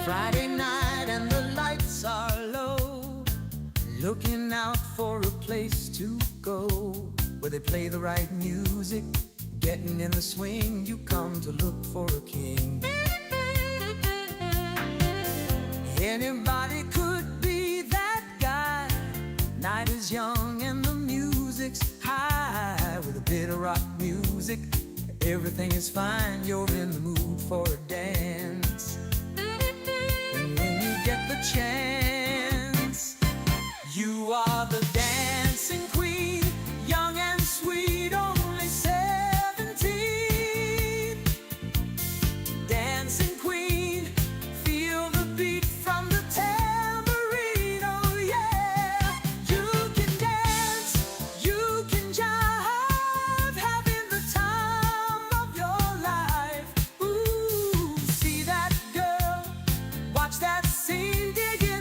Friday night and the lights are low, looking out for a place to go where they play the right music. Getting in the swing, you come to look for a king. Anybody could be that guy. Night is young and the music's high. With a bit of rock music, everything is fine. You're in the mood for a dance. And when you get the chance, you are the dancing queen, young and sweet, only 17. Dancing queen, feel the beat from the tambourine, oh yeah. You can dance, you can jive, having the time of your life. Ooh, see that girl, watch that scene, digging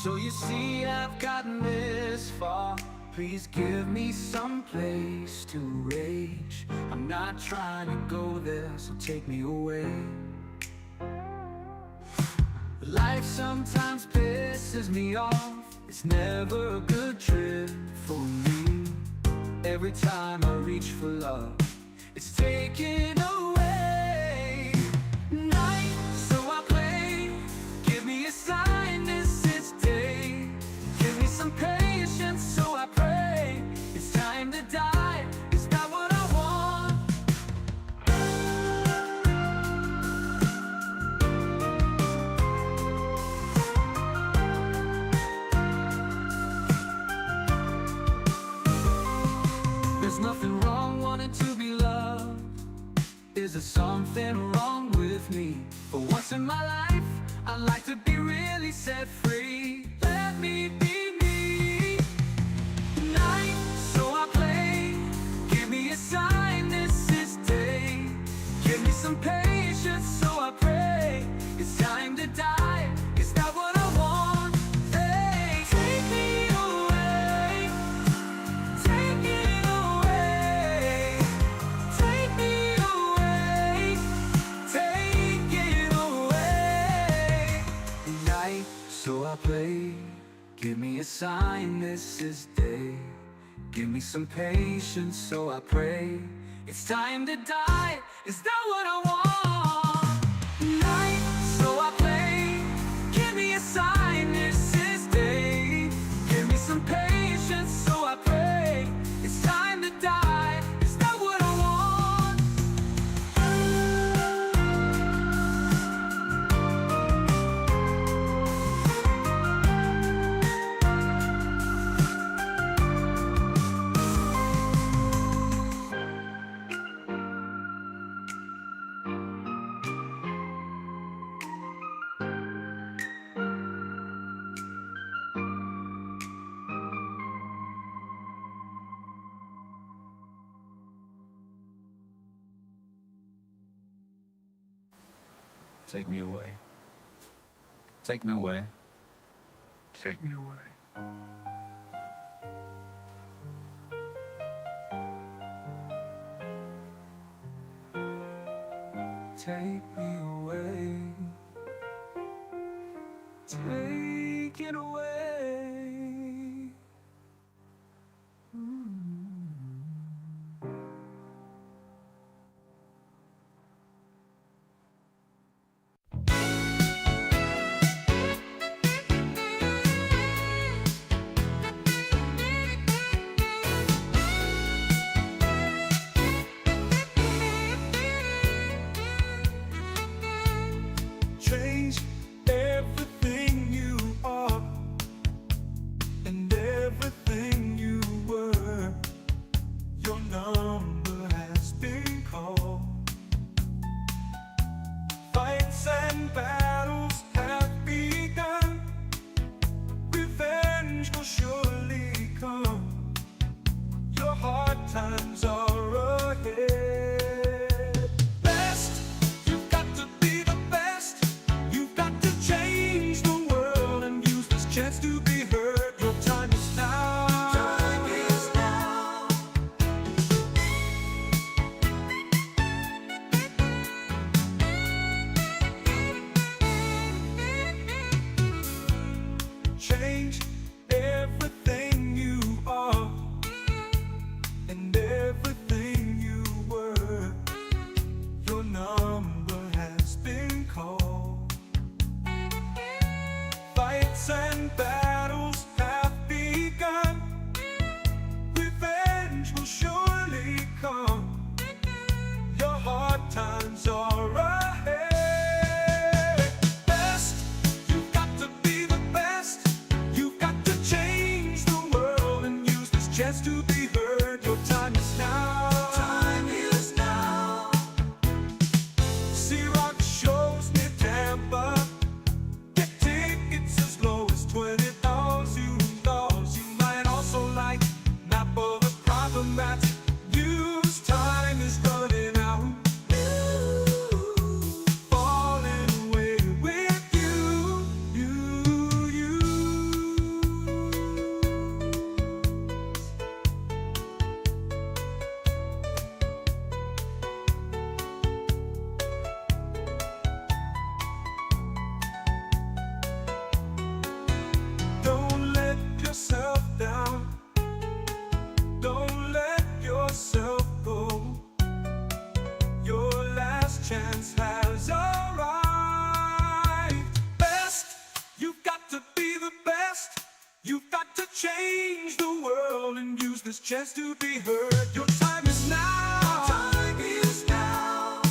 So you see I've gotten this far. Please give me some place to rage. I'm not trying to go there, so take me away. Life sometimes pisses me off. It's never a good trip for me. Every time I reach for love, it's taken away. Night, so I play. Give me a sign this is day. Give me some patience, so I pray. It's time to die, is that what I want? There's nothing wrong wanting to be loved. Is there something wrong with me? For once in my life, I'd like to be really set free. Let me be me. Night, so I play. Give me a sign this is day. Give me some patience, so I pray. It's time to die, is that what I want? Hey, take me away. Take it away. Take me away. Take it away. Night, so I play. Give me a sign this is day. Give me some patience, so I pray. It's time to die, is that what I want? Night, so I play. Give me a sign this is day. Give me some patience, so I pray. It's time to die, is that what I want? Take me away. Take me away. Take me away. Take me away. Take it away. Change everything you are and everything you were. Your number has been called. Fights and battles have begun. Revenge will surely come. Your hard times are ahead. Best, you've got to be the best. You've got to change the world and use this chance to be heard. Your time is now. Time is now. Change everything you are and everything you were. Your number has been called. Fights and battles have begun. Revenge will surely come. Your hard times are ahead. Best, you've got to be the best. You've got to change the world and use this chance to be heard. Your time is now. Time is now. See rock shows near Tampa. Get tickets as low as $20. You might also like map of the problematic. Use time is running out. Falling away with you. this chance to be heard. Your time is now. Time is now.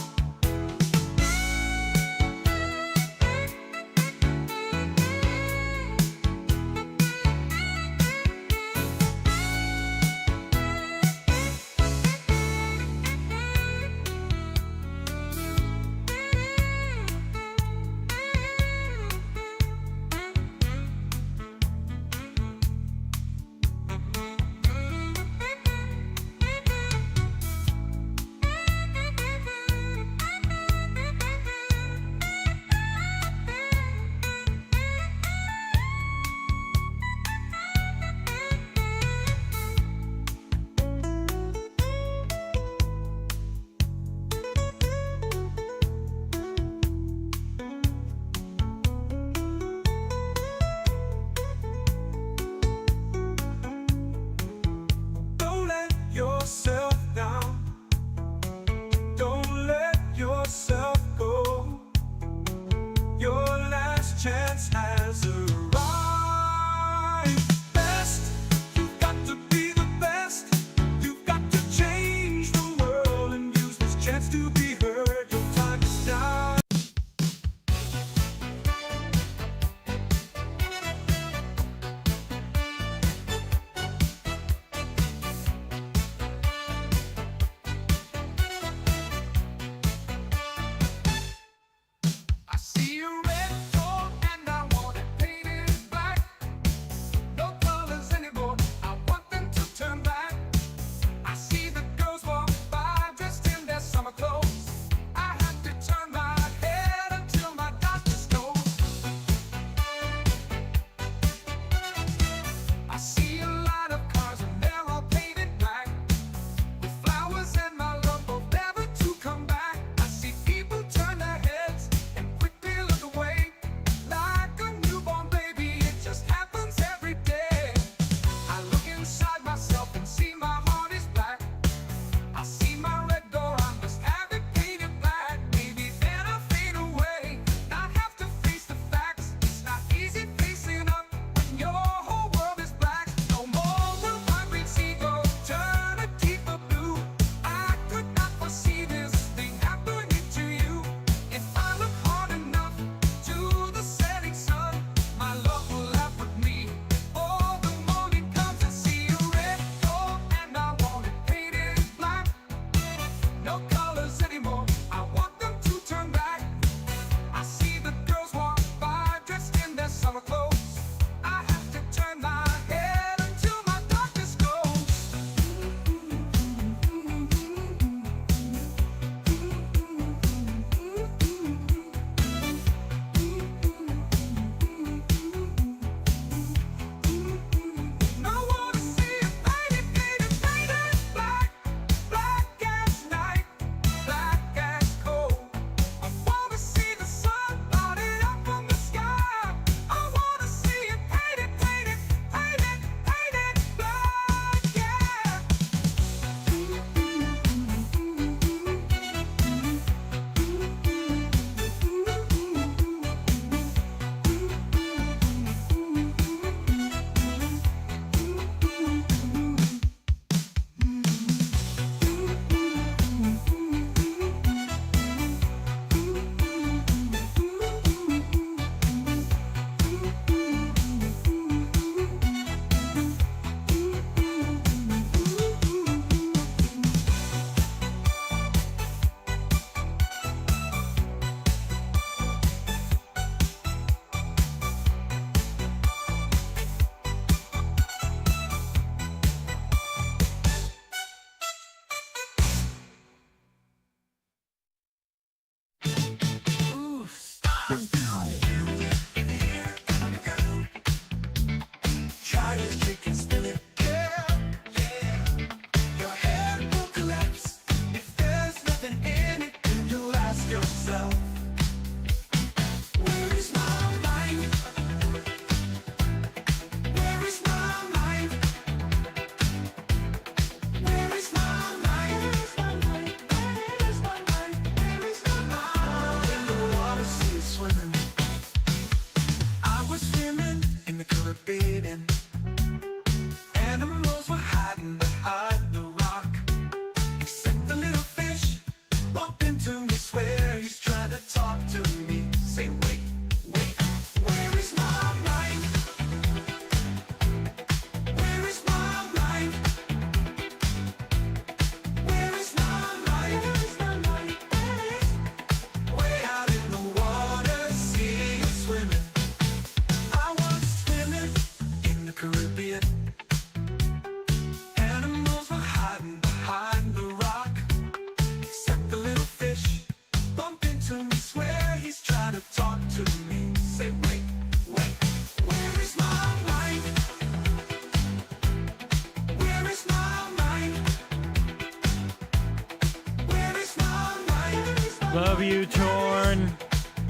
Love you, Torn.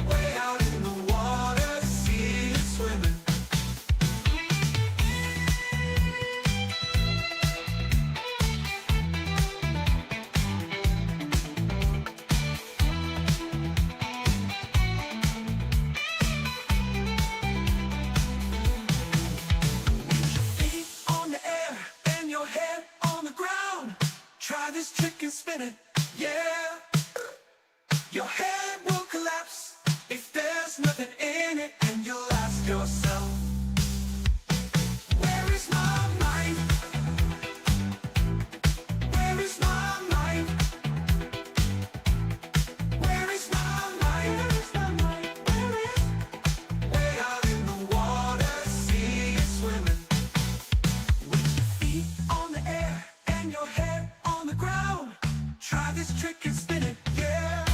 Way out in the water, see it swimming. Feet on the air and your head on the ground. Try this trick and spin it, yeah. Your head will collapse if there's nothing in it, and you'll ask yourself, where is my mind? Where is my mind? Where is my mind? Where is my mind? Where is? Way out in the water, see it swimming. With your feet on the air and your head on the ground. Try this trick and spin it, yeah.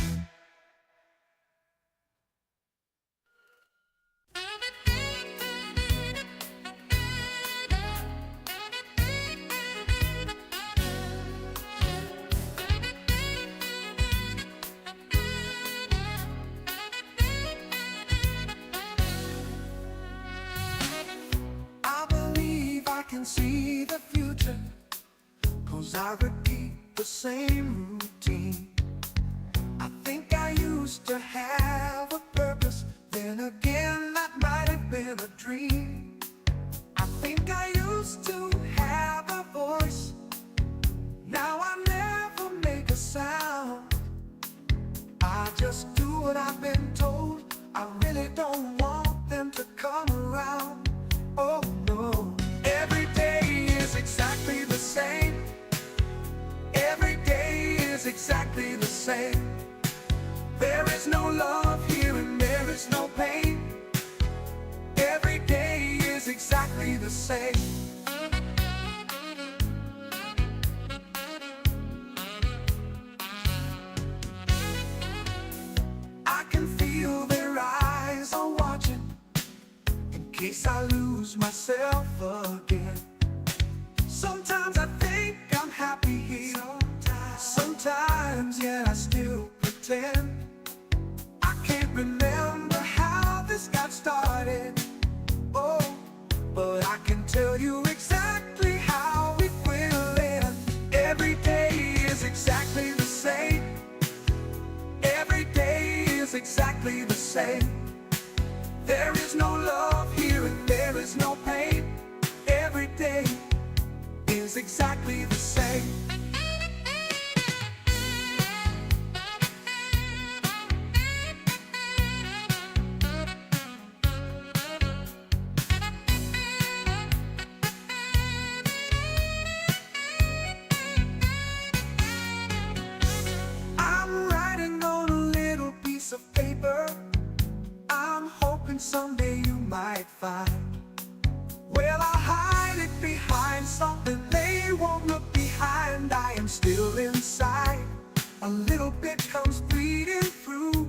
I believe I can see the future, 'cause I repeat the same routine. I think I used to have a purpose, then again that might have been a dream. I think I used to have a voice, now I never make a sound. I just do what I've been told, I really don't want them to come around. Oh no, every day is exactly the same. Every day is exactly the same. There is no love here and there is no pain. Every day is exactly the same. I can feel their eyes are watching, in case I lose myself again. Sometimes I think I'm happy here. Sometimes, yeah, I still pretend. I can't remember how this got started. Oh, but I can tell you exactly how it will end. Every day is exactly the same. Every day is exactly the same. There is no love here and there is no pain. Every day is exactly the same. I'm writing on a little piece of paper. I'm hoping someday you might find. Well, I'll hide it behind something they won't look behind. I am still inside. A little bit comes bleeding through.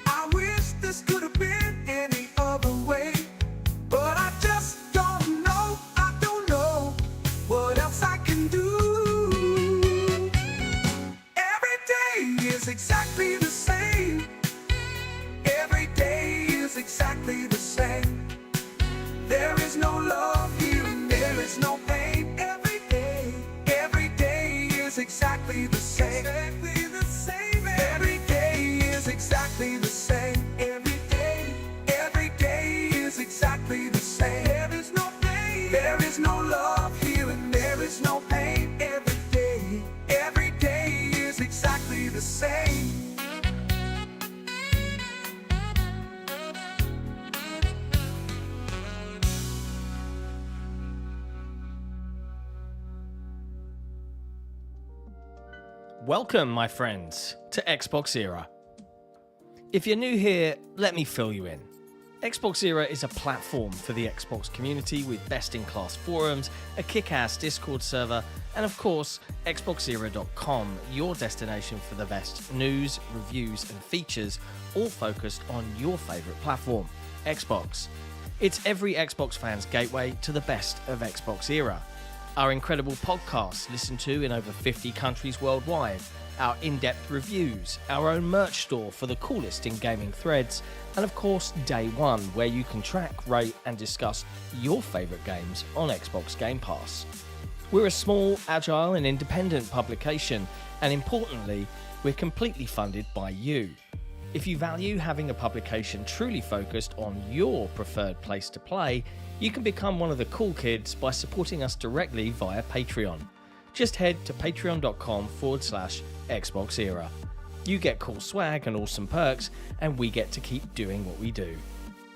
I wish this could have been any other way, but I just don't know. I don't know what else I can do. Every day is exactly the same. Every day is exactly the same. There is no love here and there is no pain. Every day is exactly the same. Exactly the same. Every day is exactly the same. Every day is exactly the same. There is no pain. There is no love here and there is no pain. Every day is exactly the same. Welcome, my friends, to Xbox Era. If you're new here, let me fill you in. Xbox Era is a platform for the Xbox community with best-in-class forums, a kick-ass Discord server, and of course, xboxera.com, your destination for the best news, reviews, and features, all focused on your favourite platform, Xbox. It's every Xbox fan's gateway to the best of Xbox Era. Our incredible podcasts listened to in over 50 countries worldwide, our in-depth reviews, our own merch store for the coolest in gaming threads, and of course Day One, where you can track, rate and discuss your favourite games on Xbox Game Pass. We're a small, agile and independent publication, and importantly, we're completely funded by you. If you value having a publication truly focused on your preferred place to play, you can become one of the cool kids by supporting us directly via Patreon. Just head to patreon.com/Xbox Era. You get cool swag and awesome perks, and we get to keep doing what we do.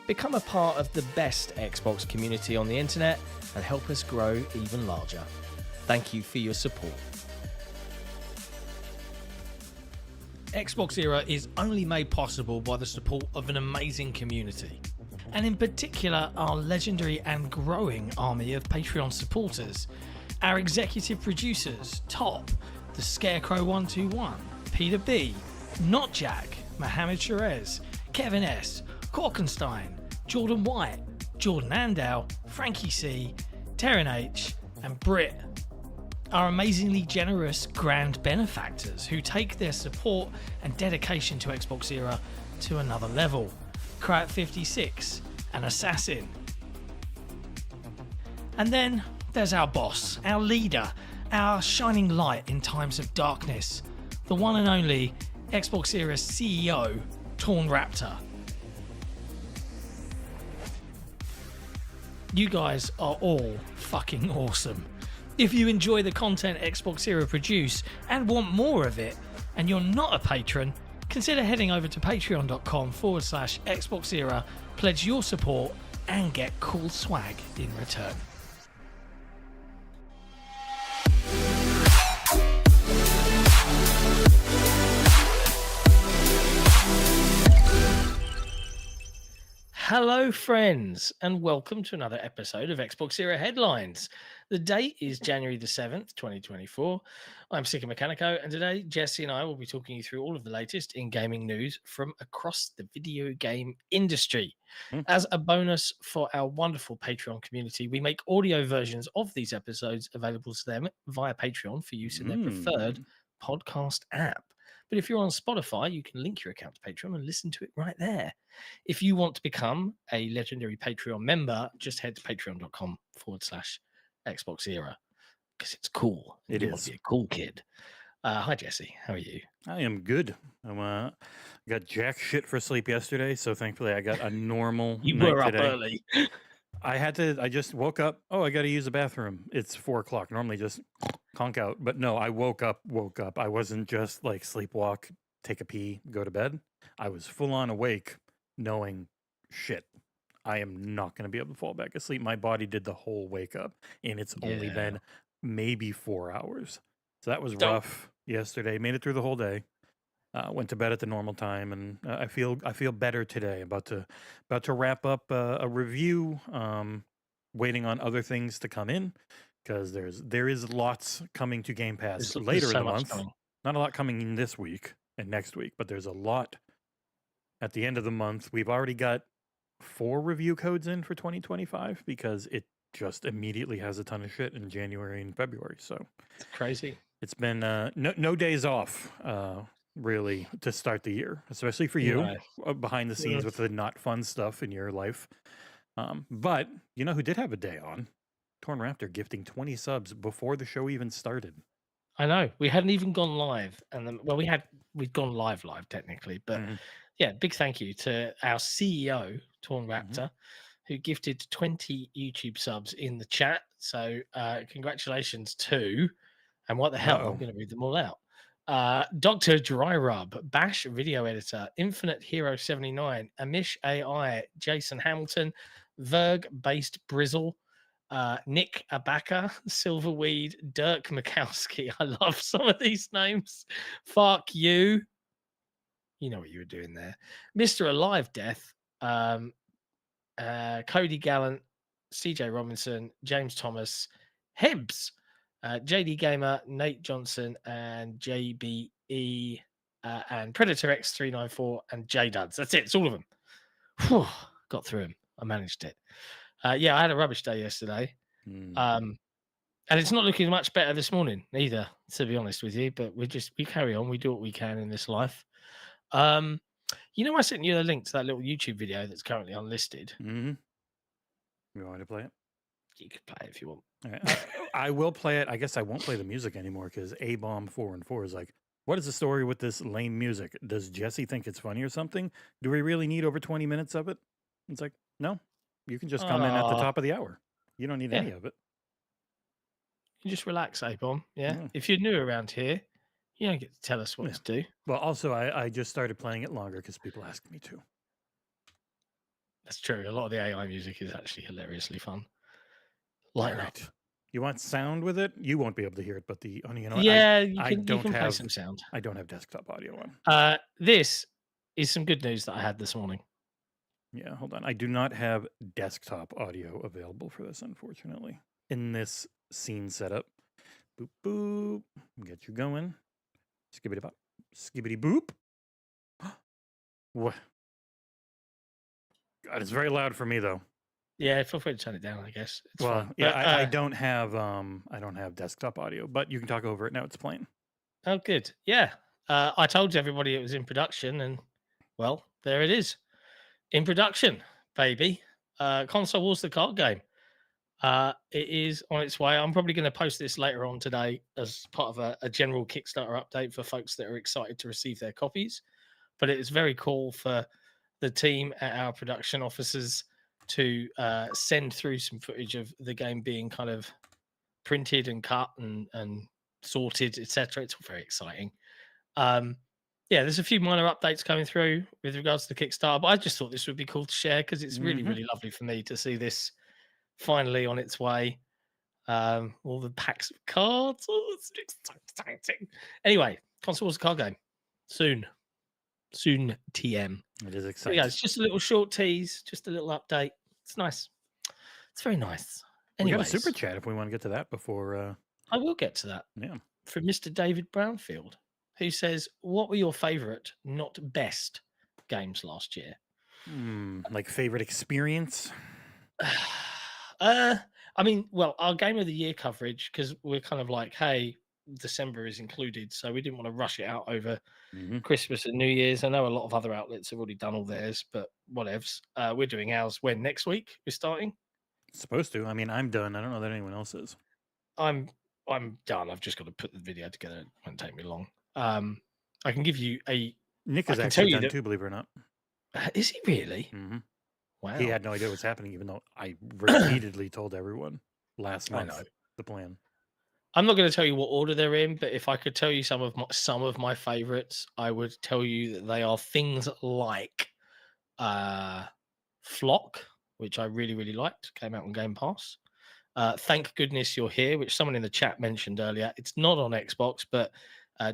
Become a part of the best Xbox community on the internet and help us grow even larger. Thank you for your support. Xbox Era is only made possible by the support of an amazing community, and in particular our legendary and growing army of Patreon supporters. Our executive producers, Top, The Scarecrow 121, Peter B, Not Jack, Mohammed Sherez, Kevin S, Korkenstein, Jordan White, Jordan Andow, Frankie C, Terran H, and Britt. Our amazingly generous grand benefactors who take their support and dedication to Xbox Era to another level. Krat56, an assassin. And then there's our boss, our leader, our shining light in times of darkness, the one and only Xbox Era CEO, Torn Raptor. You guys are all fucking awesome. If you enjoy the content Xbox Era produce and want more of it, and you're not a patron, consider heading over to patreon.com/Xbox Era, pledge your support, and get cool swag in return. Hello, friends, and welcome to another episode of Xbox Era Headlines. The date is January the 7th, 2024. I'm Sika Mechanico, and today Jesse and I will be talking you through all of the latest in gaming news from across the video game industry. As a bonus for our wonderful Patreon community, we make audio versions of these episodes available to them via Patreon for use in their preferred podcast app. But if you're on Spotify, you can link your account to Patreon and listen to it right there. If you want to become a legendary Patreon member, just head to patreon.com/Xbox Era because it's cool. It you is. want to be a cool kid. Hi, Jesse. How are you? I am good. I got jack shit for sleep yesterday, so thankfully I got a normal You night were up today. early. I just woke up. Oh, I got to use the bathroom. It's 4:00. Normally just conk out, but no, I woke up. I wasn't just like sleepwalk, take a pee, go to bed. I was full on awake, knowing shit. I am not going to be able to fall back asleep. My body did the whole wake up, and it's only been maybe 4 hours. So that was rough yesterday. Made it through the whole day. Went to bed at the normal time, and I feel better today. About to wrap up a review. Waiting on other things to come in because there is lots coming to Game Pass later in the month. Not a lot coming in this week and next week, but there's a lot at the end of the month. We've already got 4 review codes in for 2025 because it just immediately has a ton of shit in January and February. So It's crazy. it's been no days off. Really, to start the year, especially for you, behind the scenes with the not fun stuff in your life. But you know who did have a day on? Torn Raptor gifting 20 subs before the show even started. I know. We hadn't even gone live, and then, well, we'd gone live technically, but yeah, big thank you to our CEO, Torn Raptor, who gifted 20 YouTube subs in the chat. So congratulations to, and what the hell, I'm going to read them all out. Dr. Dry Rub, Bash Video Editor, Infinite Hero 79, Amish AI, Jason Hamilton, Verg Based Brizzle, Nick Abaka, Silverweed, Dirk Mikowski. I love some of these names. Fuck you. You know what you were doing there. Mr. Alive Death, Cody Gallant, CJ Robinson, James Thomas, Hebs, JD Gamer, Nate Johnson, and JBE, and Predator X394, and J Duds. That's it. It's all of them. Whew, got through them. I managed it. Yeah, I had a rubbish day yesterday. And And it's not looking much better this morning either, to be honest with you. But we carry on. We do what we can in this life. I sent you a link to that little YouTube video that's currently unlisted. Mm-hmm. You want me to play it? You could play it if you want. All right. I will play it. I guess I won't play the music anymore because A-Bomb414 is like, what is the story with this lame music? Does Jesse think it's funny or something? Do we really need over 20 minutes of it? It's like, no, you can just come in at the top of the hour. You don't need any of it. You just relax, A-Bomb. Yeah? Yeah. If you're new around here, you don't get to tell us what to do. Well, also, I just started playing it longer because people ask me to. That's true. A lot of the AI music is actually hilariously fun. Light up. You want sound with it? You won't be able to hear it, but you can play some sound. I don't have desktop audio on. This is some good news that I had this morning. Yeah, hold on. I do not have desktop audio available for this, unfortunately. In this scene setup. Boop, boop. Get you going. Skibbity bop. Skibbity boop. What? God, it's very loud for me, though. Yeah, feel free to turn it down, I guess. It's well, fine. yeah, But, I don't have desktop audio, but you can talk over it now. It's playing. Oh, good. Yeah. I told everybody it was in production, and well, there it is. In production, baby. Console Wars, the card game. It is on its way. I'm probably going to post this later on today as part of a general Kickstarter update for folks that are excited to receive their copies. But it is very cool for the team at our production offices to send through some footage of the game being kind of printed and cut and sorted, etc. It's all very exciting. There's a few minor updates coming through with regards to the Kickstarter, but I just thought this would be cool to share because it's really, really lovely for me to see this finally on its way. All the packs of cards. Oh, it's exciting. Anyway, Console Wars card game. Soon TM. It is So exciting. yeah, it's just a little short tease, just a little update. It's nice. It's very nice. We got a Anyways, super chat if we want to get to that before. I will get to that. Yeah. From Mr. David Brownfield, who says, "What were your favourite, not best, games last year?" Like favorite experience? I mean, well, our game of the year coverage, because we're kind of like, hey, December is included, so we didn't want to rush it out over Christmas and New Year's. I know a lot of other outlets have already done all theirs, but whatevs. We're doing ours when next week we're starting. Supposed to. I mean, I'm done. I don't know that anyone else is. I'm done. I've just got to put the video together. It won't take me long. I can give you a. Nick I is can actually tell you done too, believe it or not. Is he really? Mm-hmm. Wow. He had no idea what was happening, even though I repeatedly told everyone last month the plan. I'm not going to tell you what order they're in, but if I could tell you some of my favorites, I would tell you that they are things like Flock, which I really, really liked, came out on Game Pass. Thank Goodness You're Here, which someone in the chat mentioned earlier. It's not on Xbox, but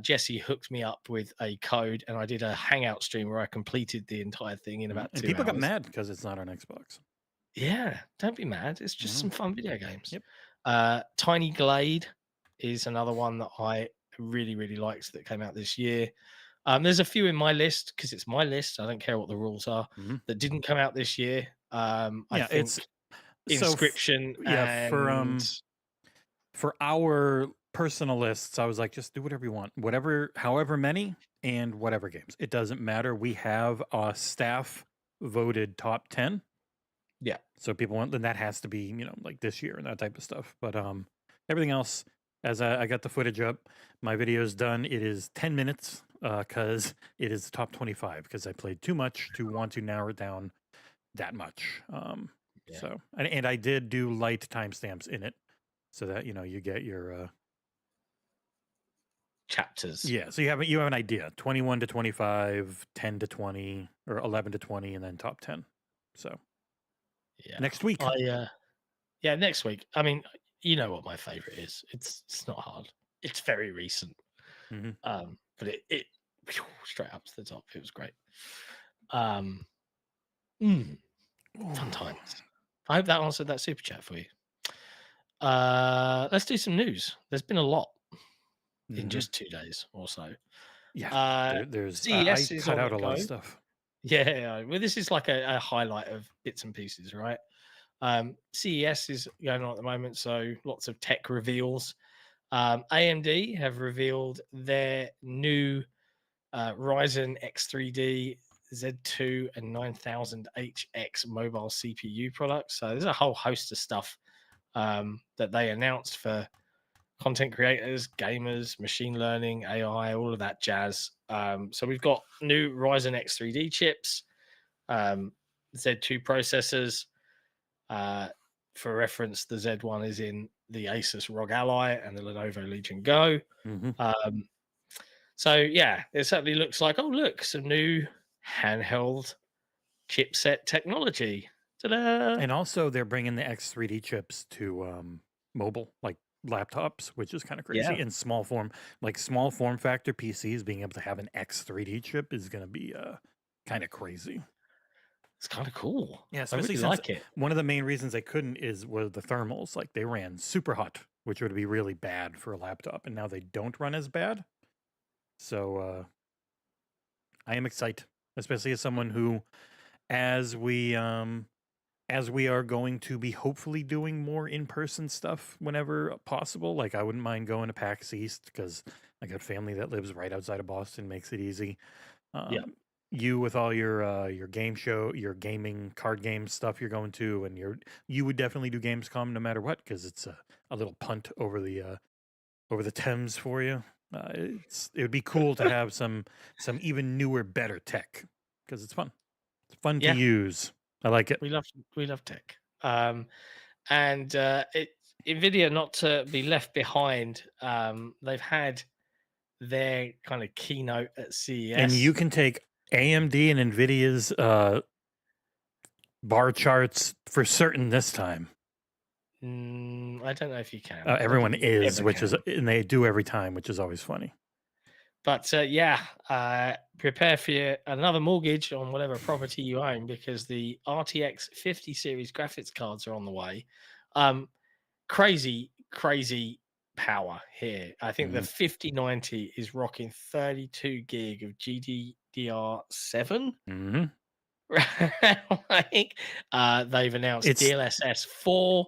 Jesse hooked me up with a code, and I did a Hangout stream where I completed the entire thing in about 2 hours. And people got mad because it's not on Xbox. Yeah, don't be mad. It's just some fun video games. Yep. Tiny Glade is another one that I really, really liked that came out this year. There's a few in my list because it's my list. I don't care what the rules are that didn't come out this year. I think it's Inscription. For our personal lists, I was like, just do whatever you want, however many and whatever games. It doesn't matter. We have a staff voted top 10. Yeah. So people want, then that has to be, like this year and that type of stuff. But everything else, as I got the footage up, my video is done. It is 10 minutes because it is the top 25 because I played too much to want to narrow it down that much. So, and I did do light timestamps in it so that, you get your chapters. Yeah. So you have an idea, 21 to 25, 10 to 20, or 11 to 20, and then top 10. So next week. Next week. I mean, you know what my favorite is. It's not hard. It's very recent. But it straight up to the top. It was great. Fun times. I hope that answered that super chat for you. Let's do some news. There's been a lot in just 2 days or so. Yeah. There's CES I cut out a lot of stuff. Yeah. Well, this is like a highlight of bits and pieces, right? CES is going on at the moment, so lots of tech reveals. AMD have revealed their new Ryzen X3D, Z2, and 9000HX mobile CPU products. So there's a whole host of stuff that they announced for content creators, gamers, machine learning, AI, all of that jazz. So we've got new Ryzen X3D chips, Z2 processors. For reference, the Z1 is in the Asus ROG Ally and the Lenovo Legion Go. So yeah, it certainly looks like, oh look, some new handheld chipset technology. Ta-da! And also, they're bringing the X3D chips to mobile, like laptops, which is kind of crazy. Yeah. In small form, like small form factor PCs, being able to have an X3D chip is going to be kind of crazy. It's kind of cool. Yeah, I especially really since like it. one of the main reasons they couldn't was the thermals. Like they ran super hot, which would be really bad for a laptop, and now they don't run as bad. So I am excited, especially as someone who, as we are going to be hopefully doing more in-person stuff whenever possible. Like I wouldn't mind going to PAX East because I got family that lives right outside of Boston, makes it easy. Yeah. You with all your game show, your gaming card game stuff you're going to, and you would definitely do Gamescom no matter what because it's a little punt over the Thames for you. It would be cool to have some even newer, better tech because it's fun. It's fun Yeah. to use. I like it. We love tech. And Nvidia, not to be left behind, they've had their kind of keynote at CES. And you can take AMD and Nvidia's bar charts for certain this time. I don't know if you can. Everyone is, ever can. and they do every time, which is always funny. But prepare for another mortgage on whatever property you own because the RTX 50 series graphics cards are on the way. Crazy power here. I think the 5090 is rocking 32 gig of GDDR7. Like, they've announced DLSS 4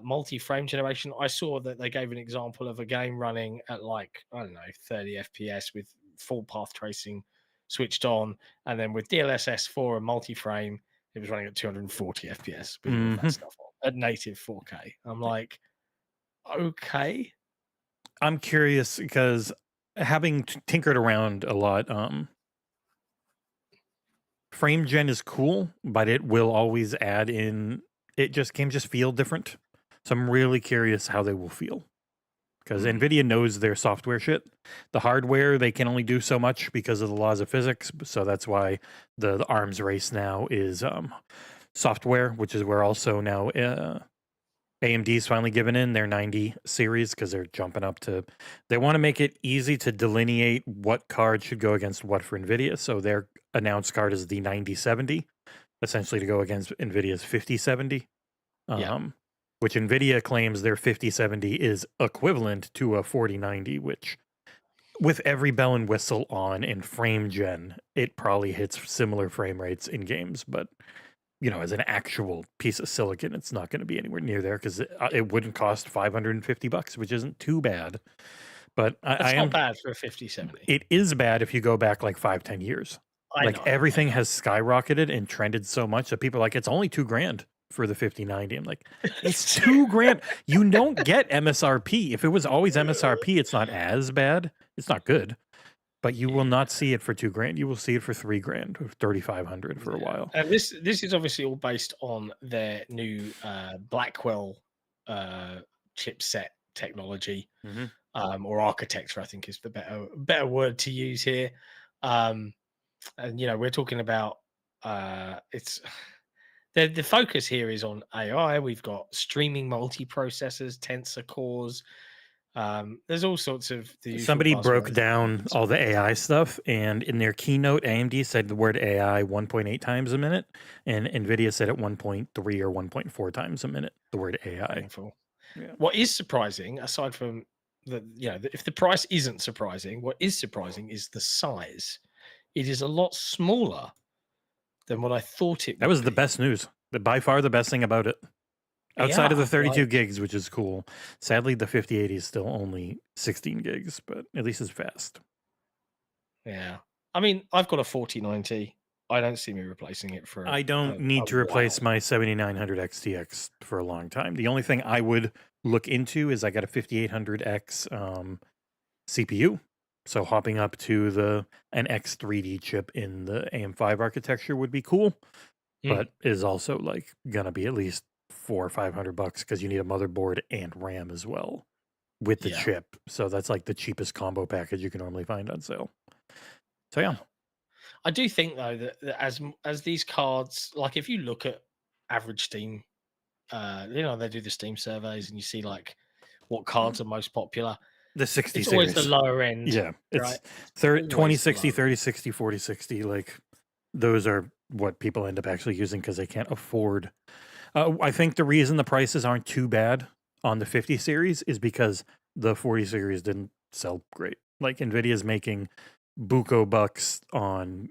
multi-frame generation. I saw that they gave an example of a game running at like, I don't know, 30 FPS with full path tracing switched on, and then with DLSS 4 and multi-frame, it was running at 240 FPS with all that stuff on at native 4K. I'm like, okay. I'm curious because having tinkered around a lot, frame gen is cool, but it will always add in. Games just feel different. So I'm really curious how they will feel. Because Nvidia knows their software shit. The hardware, they can only do so much because of the laws of physics. So that's why the arms race now is software, which is where also now AMD's finally given in their 90 series because they're jumping up to. They want to make it easy to delineate what card should go against what for Nvidia. So their announced card is the 9070, essentially to go against Nvidia's 5070. Which Nvidia claims their 5070 is equivalent to a 4090, which with every bell and whistle on in frame gen, it probably hits similar frame rates in games. But, as an actual piece of silicon, it's not going to be anywhere near there because it wouldn't cost $550, which isn't too bad. But It's not bad for a 5070. It is bad if you go back like 5-10 years. Everything has skyrocketed and trended so much that people are like, it's only $2,000 for the 5090. I'm like, it's $2,000. You don't get MSRP. If it was always MSRP, it's not as bad. It's not good, but you will not see it for $2,000. You will see it for $3,000 or $3,500 for a while. And this is obviously all based on their new Blackwell chipset technology, or architecture, I think is the better word to use here. And we're talking about it's. The focus here is on AI. We've got streaming multiprocessors, tensor cores. There's all sorts of. Somebody broke down all the AI stuff, and in their keynote, AMD said the word AI 1.8 times a minute, and Nvidia said it 1.3 or 1.4 times a minute. The word AI. Yeah. What is surprising, aside from if the price isn't surprising, what is surprising is the size. It is a lot smaller than what I thought it would That was be. the best news. By far the best thing about it. Outside of the Yeah, 32 like, gigs, which is cool. Sadly, the 5080 is still only 16 gigs, but at least it's fast. yeah. I mean, I've got a 4090. I don't see me replacing it for I don't a need to replace while. my 7900 XTX for a long time. The only thing I would look into is I got a 5800X CPU. So hopping up to an X3D chip in the AM5 architecture would be cool, but is also like gonna be at least $400 or $500 because you need a motherboard and RAM as well with the Yeah. chip. So that's like the cheapest combo package you can normally find on sale. So yeah, I do think though that as these cards, like if you look at average Steam, they do the Steam surveys and you see like what cards are most popular. the 60 It's always the series. lower end. Yeah, Right. it's Always the 2060, lower end. 3060, 4060. Like those are what people end up actually using because they can't afford. I think the reason the prices aren't too bad on the 50 series is because the 40 series didn't sell great. Like Nvidia's making buco bucks on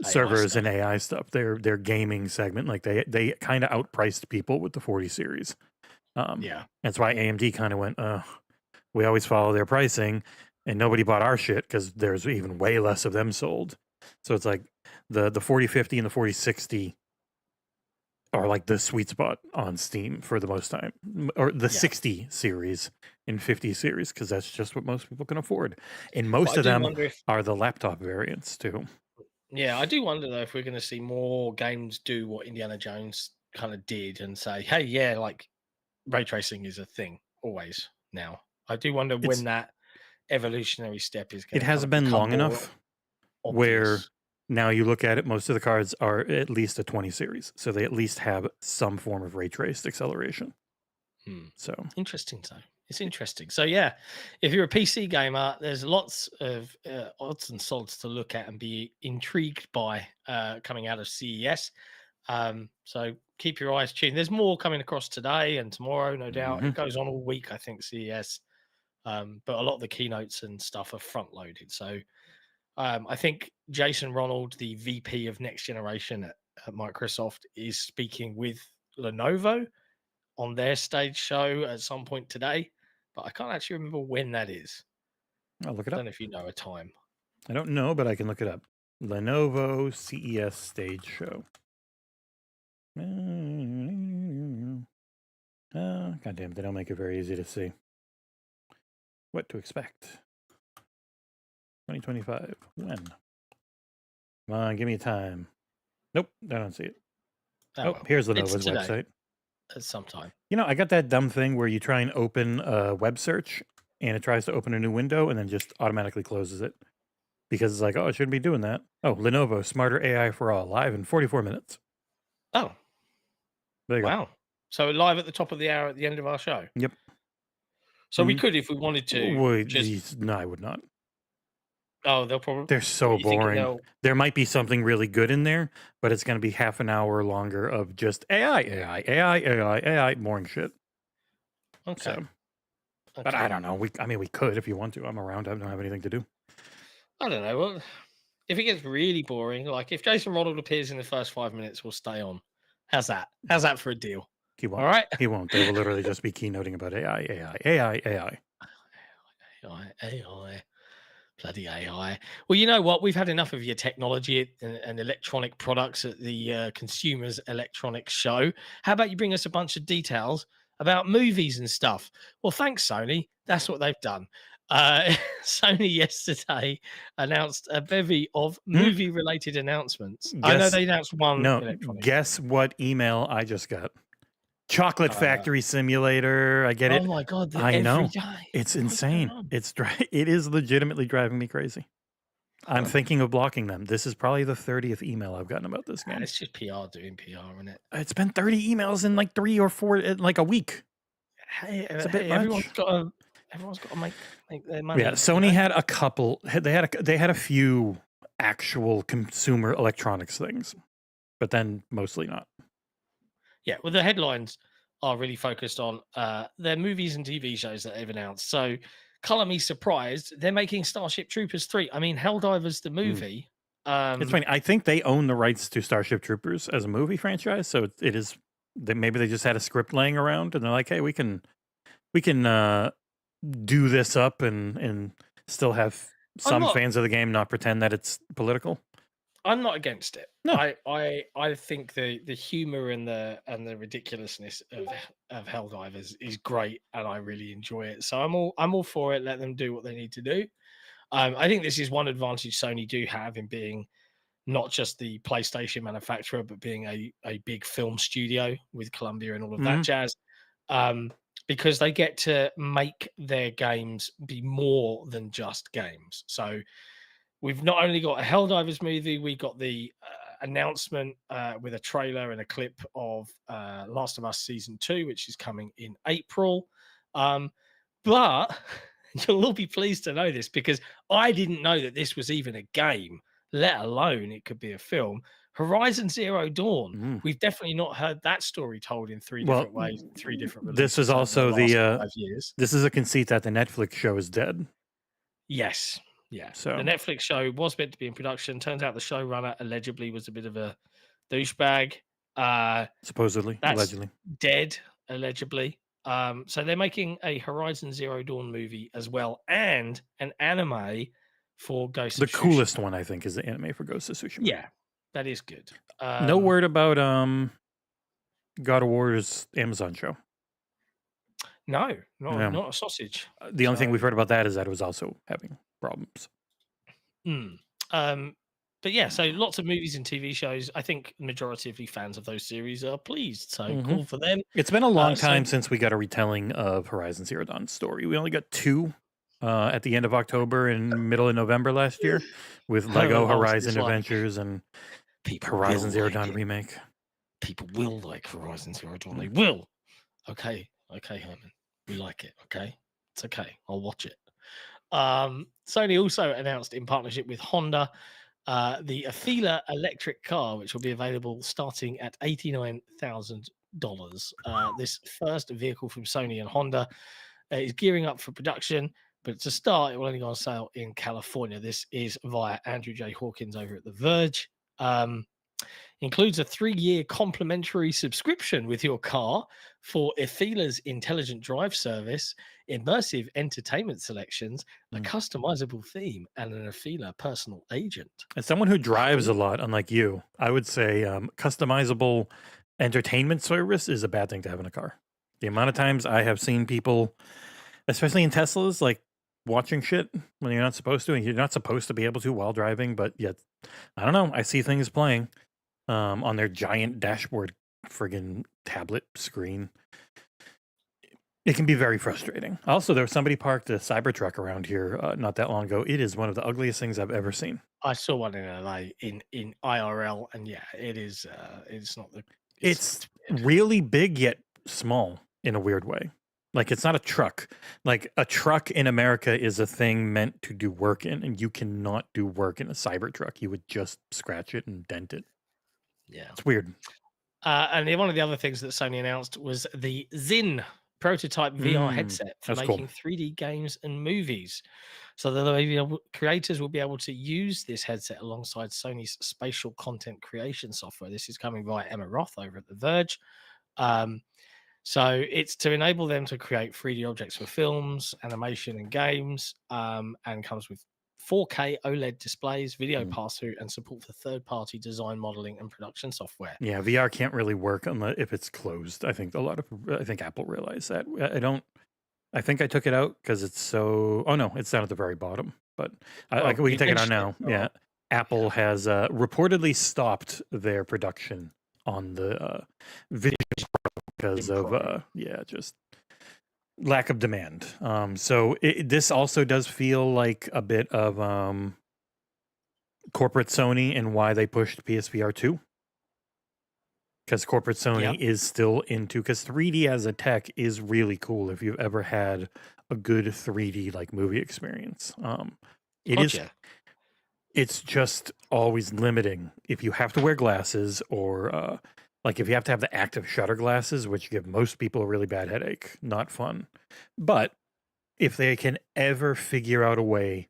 servers stuff. and AI stuff. Their gaming segment, like they kind of outpriced people with the 40 series. Yeah. That's why AMD kind of went, we always follow their pricing, and nobody bought our shit because there's even way less of them sold. So it's like the 4050 and the 4060 are like the sweet spot on Steam for the most time, or the 60 series and 50 series, because that's just what most people can afford. And most I of do them wonder if are the laptop variants too. Yeah, I do wonder though if we're going to see more games do what Indiana Jones kind of did and say, "Hey, yeah, like ray tracing is a thing always now." I do wonder when It's that evolutionary step is it going to kind hasn't of been become long more enough where obvious. now you look at it, most of the cards are at least a 20 series, so they at least have some form of ray traced acceleration. Hmm. So Interesting, though. It's interesting. So yeah, if you're a PC gamer, there's lots of odds and sods to look at and be intrigued by coming out of CES. So keep your eyes tuned. There's more coming across today and tomorrow, no doubt. It goes on all week, I think, CES. But a lot of the keynotes and stuff are front loaded. So I think Jason Ronald, the VP of Next Generation at Microsoft, is speaking with Lenovo on their stage show at some point today, but I can't actually remember when that is. I'll look it I up. don't know if you know a time. I don't know, but I can look it up. Lenovo CES stage show. God damn, they don't make it very easy to see. What to expect? 2025. When? Come on, give me a time. Nope, I don't see it. Oh, Well, here's it's Lenovo's today website. at some time. You know, I got that dumb thing where you try and open a web search and it tries to open a new window and then just automatically closes it because it's like, oh, it shouldn't be doing that. Oh, Lenovo Smarter AI for All, live in 44 minutes. Oh, There you go. wow. So live at the top of the hour at the end of our show. Yep. So we could, if we wanted to, Wait, just. no, I would not. Oh, they'll probably. They're so You think boring. they'll? There might be something really good in there, but it's going to be half an hour longer of just AI, boring shit. Okay. So, but I don't know. We could if you want to. I'm around. I don't have anything to do. I don't know. Well, if it gets really boring, like if Jason Ronald appears in the first 5 minutes, we'll stay on. How's that? How's that for a deal? He won't. All right. He won't. They will literally just be keynoting about AI. AI. Bloody AI. Well, you know what? We've had enough of your technology and electronic products at the Consumers Electronics Show. How about you bring us a bunch of details about movies and stuff? Well, thanks, Sony. That's what they've done. Sony yesterday announced a bevy of movie-related announcements. I know they announced one No, electronic. guess what email I just got? Chocolate Factory Simulator. I get it. Oh my god! I know. Day. It's insane. It is legitimately driving me crazy. I'm thinking of blocking them. This is probably the 30th email I've gotten about this game. It's just PR doing PR, isn't it? It's been 30 emails in like 3 or 4 in like a week. Hey, It's a bit much. everyone's got to make their money. Yeah, Sony had a couple. They had a few actual consumer electronics things, but then mostly not. Yeah, well, the headlines are really focused on their movies and TV shows that they've announced. So, color me surprised, they're making Starship Troopers 3. I mean, Helldivers the movie It's funny. I think they own the rights to Starship Troopers as a movie franchise, so it is. Maybe they just had a script laying around, and they're like, "Hey, we can do this up and still have I'm some not. fans of the game not pretend that it's political." I'm not against it. No. I think the humor and the ridiculousness of Helldivers is great, and I really enjoy it. So I'm all for it. Let them do what they need to do. I think this is one advantage Sony do have in being not just the PlayStation manufacturer, but being a big film studio with Columbia and all of that Mhm. jazz. Because they get to make their games be more than just games. So we've not only got a Helldivers movie, we got the announcement with a trailer and a clip of Last of Us Season 2, which is coming in April. But you'll all be pleased to know this because I didn't know that this was even a game, let alone it could be a film. Horizon Zero Dawn. Mm. We've definitely not heard that story told in three Well, different ways, three different this releases is over also the last the 5 years. this is a conceit that the Netflix show is dead. Yes. Yeah. So The Netflix show was meant to be in production. Turns out the showrunner allegedly was a bit of a douchebag. supposedly, That's allegedly, dead, allegedly. So they're making a Horizon Zero Dawn movie as well, and an anime for Ghost the of Tsushima. coolest one I think is the anime for Ghost of Tsushima. Yeah, that is good. No word about God of War's Amazon show. No, Yeah. not a sausage. The only thing So- we've heard about that is that it was also having problems. But yeah, so lots of movies and TV shows. I think majority of the fans of those series are pleased. So cool for them. It's been a long so- time since we got a retelling of Horizon Zero Dawn's story. We only got two at the end of October and middle of November last year with Lego Last Horizon is like- Adventures and People Horizon will Zero like Dawn it. remake. People will like Horizon Zero Dawn. They will. Okay, Herman. We like it. Okay, it's okay. I'll watch it. Sony also announced in partnership with Honda the Afeela electric car, which will be available starting at $89,000. This first vehicle from Sony and Honda is gearing up for production, but to start, it will only go on sale in California. This is via Andrew J. Hawkins over at The Verge. Includes a 3-year complimentary subscription with your car for Afeela's intelligent drive service, immersive entertainment selections, a customizable theme, and an Afeela personal agent. As someone who drives a lot, unlike you, I would say customizable entertainment service is a bad thing to have in a car. The amount of times I have seen people, especially in Teslas, like watching shit when you're not supposed to, and you're not supposed to be able to while driving, but yet, I don't know, I see things playing on their giant dashboard friggin' tablet screen. It can be very frustrating. Also, there was somebody parked a Cybertruck around here not that long ago. It is one of the ugliest things I've ever seen. I saw one in LA in IRL, and yeah, it is. It's not the. It's really big yet small in a weird way. Like it's not a truck. Like a truck in America is a thing meant to do work in, and you cannot do work in a Cybertruck. You would just scratch it and dent it. Yeah. It's weird. And one of the other things that Sony announced was the Zin prototype VR headset for that's cool. making 3D games and movies. So the creators will be able to use this headset alongside Sony's spatial content creation software. This is coming via Emma Roth over at The Verge. So it's to enable them to create 3D objects for films, animation, and games, and comes with 4K OLED displays, video pass-through, and support for third-party design, modeling, and production software. Yeah, VR can't really work unless if it's closed. I think Apple realized that. I think I took it out because it's so. Oh no, it's down at the very bottom. But we can take it out now. Yeah, Apple has reportedly stopped their production on the video because of just lack of demand. So this also does feel like a bit of corporate Sony and why they pushed PSVR 2. Because corporate Sony is still into, because 3D as a tech is really cool if you've ever had a good 3D like movie experience. It's just always limiting if you have to wear glasses or like if you have to have the active shutter glasses, which give most people a really bad headache, not fun. But if they can ever figure out a way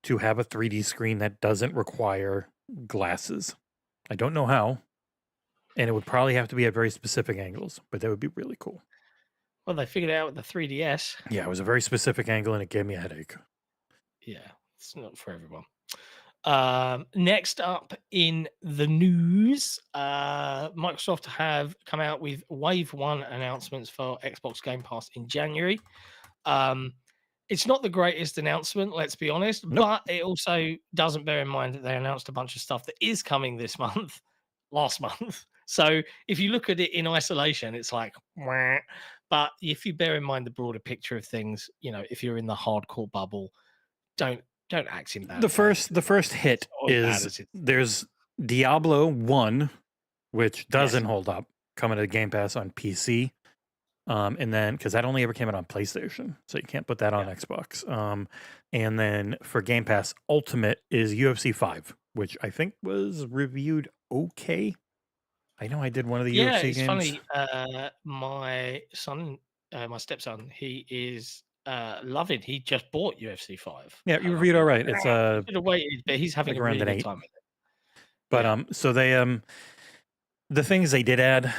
to have a 3D screen that doesn't require glasses. I don't know how, and it would probably have to be at very specific angles, but that would be really cool. Well, they figured it out with the 3DS. Yeah, it was a very specific angle, and it gave me a headache. Yeah, it's not for everyone. Next up in the news, Microsoft have come out with Wave 1 announcements for Xbox Game Pass in January. It's not the greatest announcement, let's be honest, Nope. but it also doesn't bear in mind that they announced a bunch of stuff that is coming this month, last month. So if you look at it in isolation, it's like, wah. But if you bear in mind the broader picture of things, you know, if you're in the hardcore bubble, don't act in bad The faith. first hit Or bad is as it- there's Diablo 1, which doesn't Yes. hold up, coming to Game Pass on PC. And then because that only ever came out on PlayStation, so you can't put that on Xbox. And then for Game Pass Ultimate is UFC 5, which I think was reviewed okay. I know I did one of the Yeah, UFC it's games. funny. My son, my stepson, he is loving. He just bought UFC 5. Yeah, you and I'm reviewed all like, right. It's "Ah, should have waited," but he's having like a around really an good 8. time with it. But Yeah. so the things they did add,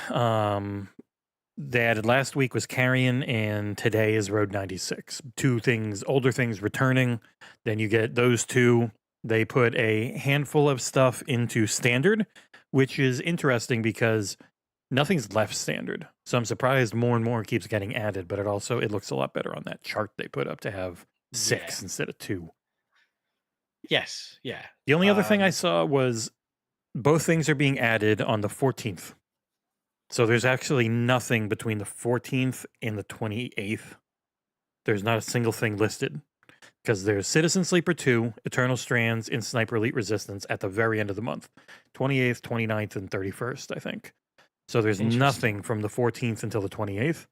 they added last week was Carrion, and today is Road 96. Two things, older things returning. Then you get those two. They put a handful of stuff into standard, which is interesting because nothing's left standard. So I'm surprised more and more keeps getting added, but it looks a lot better on that chart they put up to have 6 instead of 2. Yes. Yeah. The only other thing I saw was both things are being added on the 14th. So there's actually nothing between the 14th and the 28th. There's not a single thing listed because there's Citizen Sleeper 2, Eternal Strands, and Sniper Elite Resistance at the very end of the month. 28th, 29th, and 31st, I think. So there's nothing from the 14th until the 28th.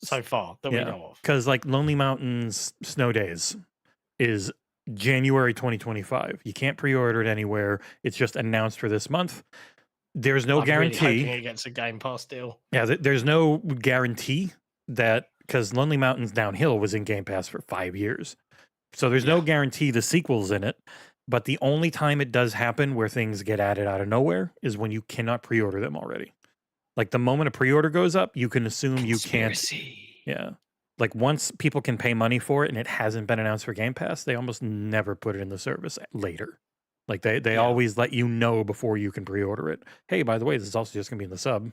So far that we know of. Because like Lonely Mountains Snow Days is January 2025. You can't pre-order it anywhere. It's just announced for this month. There's no guarantee. Really hoping it gets a Game Pass deal. Yeah, there's no guarantee that because Lonely Mountains Downhill was in Game Pass for 5 years. So there's no guarantee the sequel's in it. But the only time it does happen where things get added out of nowhere is when you cannot pre-order them already. Like the moment a pre-order goes up, you can assume you can't. Yeah. Like once people can pay money for it and it hasn't been announced for Game Pass, they almost never put it in the service later. Like they always let you know before you can pre-order it. Hey, by the way, this is also just going to be in the sub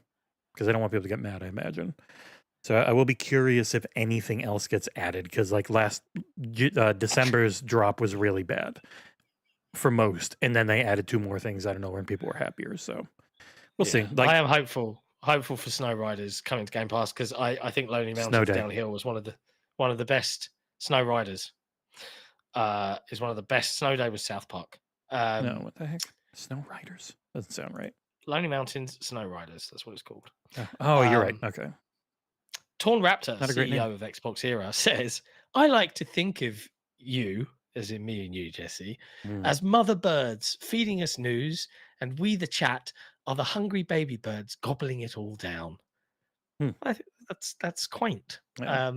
because they don't want people to get mad, I imagine. So I will be curious if anything else gets added because like last December's drop was really bad for most. And then they added 2 more things out of nowhere and people were happier. So we'll see. Like, I am hopeful for Snow Riders coming to Game Pass because I think Lonely Mountains Downhill was one of the best Snow Riders. Is one of the best. Snow Day was South Park. No, what the heck? Snow Riders? Doesn't sound right. Lonely Mountains Snow Riders. That's what it's called. Oh, you're right. Okay. Torn Raptor, Not a great CEO of Xbox Era, says, "I like to think of you, as in me and you, Jesse, as mother birds feeding us news, and we, the chat, are the hungry baby birds gobbling it all down." I think that's quaint. Yeah.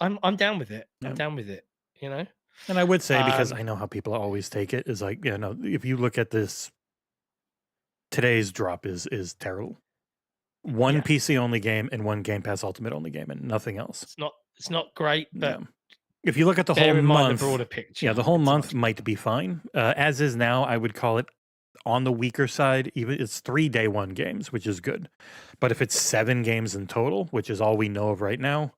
I'm down with it. Yeah. I'm down with it. You know. And I would say, because I know how people always take it, is like, yeah, no, if you look at this, today's drop is terrible. One PC only game and one Game Pass Ultimate only game and nothing else. It's not great, but if you look at the whole month, the broader picture, the whole month might be fine. As is now, I would call it on the weaker side. Even it's 3 day one games, which is good. But if it's 7 games in total, which is all we know of right now,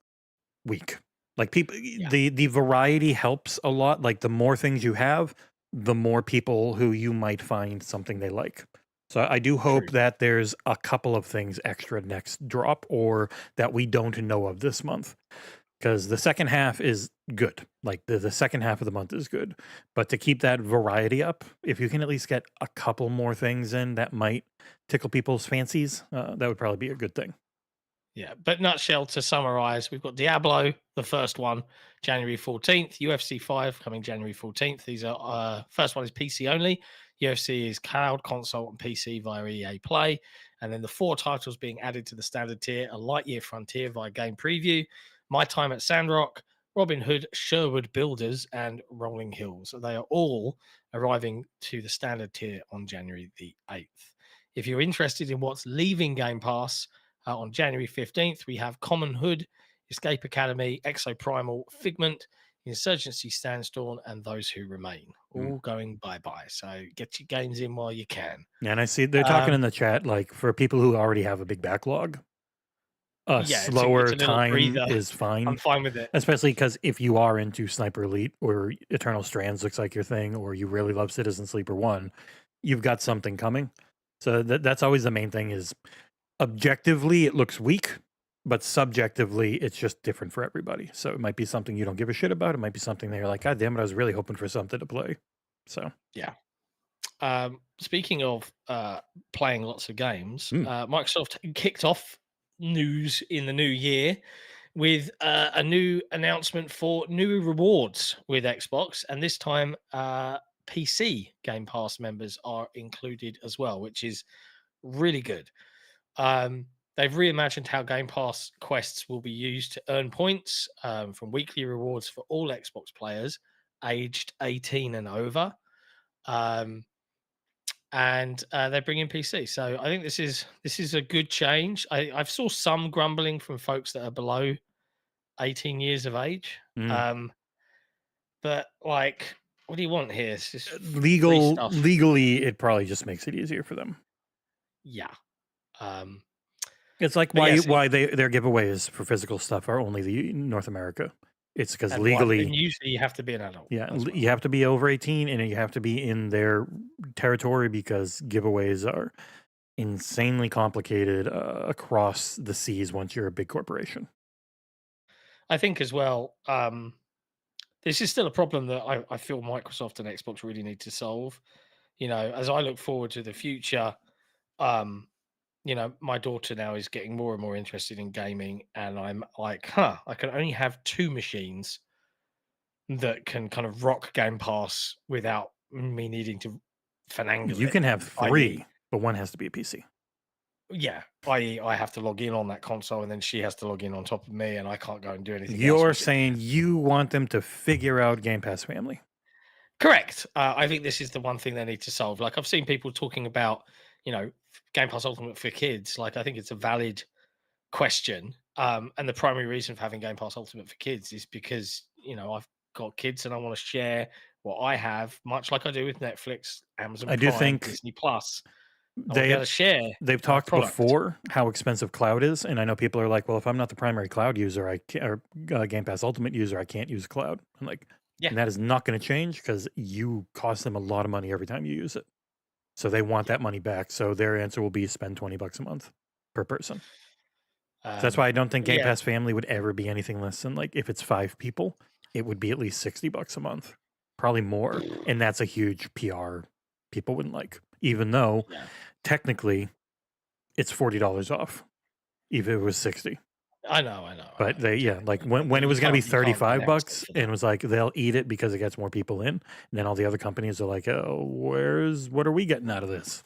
weak. Like people, the variety helps a lot. Like the more things you have, the more people who you might find something they like. So I do hope that there's a couple of things extra next drop or that we don't know of this month. Because the second half is good. Like the second half of the month is good. But to keep that variety up, if you can at least get a couple more things in that might tickle people's fancies, that would probably be a good thing. Yeah, but nutshell to summarize, we've got Diablo, the first one, January 14th, UFC 5 coming January 14th. These are first one is PC only. UFC is cloud, console, and PC via EA Play. And then the 4 titles being added to the standard tier are Lightyear Frontier via Game Preview, My Time at Sandrock, Robin Hood, Sherwood Builders, and Rolling Hills. They are all arriving to the standard tier on January the 8th. If you're interested in what's leaving Game Pass on January 15th, we have Common Hood, Escape Academy, Exoprimal, Figment, Insurgency Sandstorm, and Those Who Remain, all going bye-bye. So get your games in while you can. Yeah, and I see they're talking in the chat, like, for people who already have a big backlog, a Yeah, slower it's a little time breather. is fine. I'm fine with it. Especially because if you are into Sniper Elite or Eternal Strands looks like your thing, or you really love Citizen Sleeper 1, you've got something coming. So that's always the main thing is objectively it looks weak, but subjectively it's just different for everybody. So it might be something you don't give a shit about. It might be something that you're like, God damn it, I was really hoping for something to play. So yeah. Speaking of playing lots of games, Microsoft kicked off news in the new year with a new announcement for new rewards with Xbox, and this time PC Game Pass members are included as well, which is really good. They've reimagined how Game Pass quests will be used to earn points from weekly rewards for all Xbox players aged 18 and over. And they bring in PC. So I think this is a good change. I've saw some grumbling from folks that are below 18 years of age. But like, what do you want here? It's just free stuff. Legally, it probably just makes it easier for them. Yeah. It's like why their giveaways for physical stuff are only the North America. It's because legally, and usually you have to be an adult. Yeah, you have to be over 18 and you have to be in their territory because giveaways are insanely complicated across the seas once you're a big corporation. I think as well, this is still a problem that I feel Microsoft and Xbox really need to solve. You know, as I look forward to the future, you know, my daughter now is getting more and more interested in gaming, and I'm like, I can only have 2 machines that can kind of rock Game Pass without me needing to finagle. You can have 3, but one has to be a PC. Yeah, i.e. I have to log in on that console, and then she has to log in on top of me, and I can't go and do anything. You're saying you want them to figure out Game Pass Family. Correct. I think this is the one thing they need to solve. Like, I've seen people talking about, you know, Game Pass Ultimate for kids. Like, I think it's a valid question. And the primary reason for having Game Pass Ultimate for kids is because, you know, I've got kids and I want to share what I have, much like I do with Netflix, Amazon Prime, Disney Plus. They've talked before how expensive cloud is, and I know people are like, well, if I'm not the primary cloud user, or Game Pass Ultimate user, I can't use cloud. I'm like, and that is not going to change because you cost them a lot of money every time you use it. So they want that money back. So their answer will be spend $20 a month per person. So that's why I don't think Game Pass Family would ever be anything less than, like, if it's 5 people, it would be at least $60 a month, probably more. And that's a huge PR people wouldn't like, even though technically it's $40 off, even if it was 60. I know. But like when it was going to be $35 and it was like, they'll eat it because it gets more people in. And then all the other companies are like, oh, what are we getting out of this?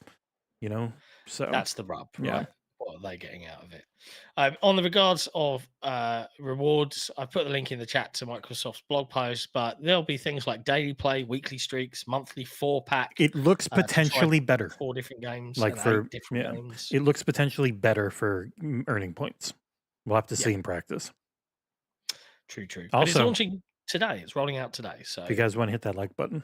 You know? So that's the rub, right? What are they getting out of it? On the regards of rewards, I've put the link in the chat to Microsoft's blog post, but there'll be things like daily play, weekly streaks, monthly 4-pack. It looks potentially better. 4 different games, like for 8 different games. It looks potentially better for earning points. We'll have to see in practice. True. Also, but it's launching today. It's rolling out today. So if you guys want to hit that like button,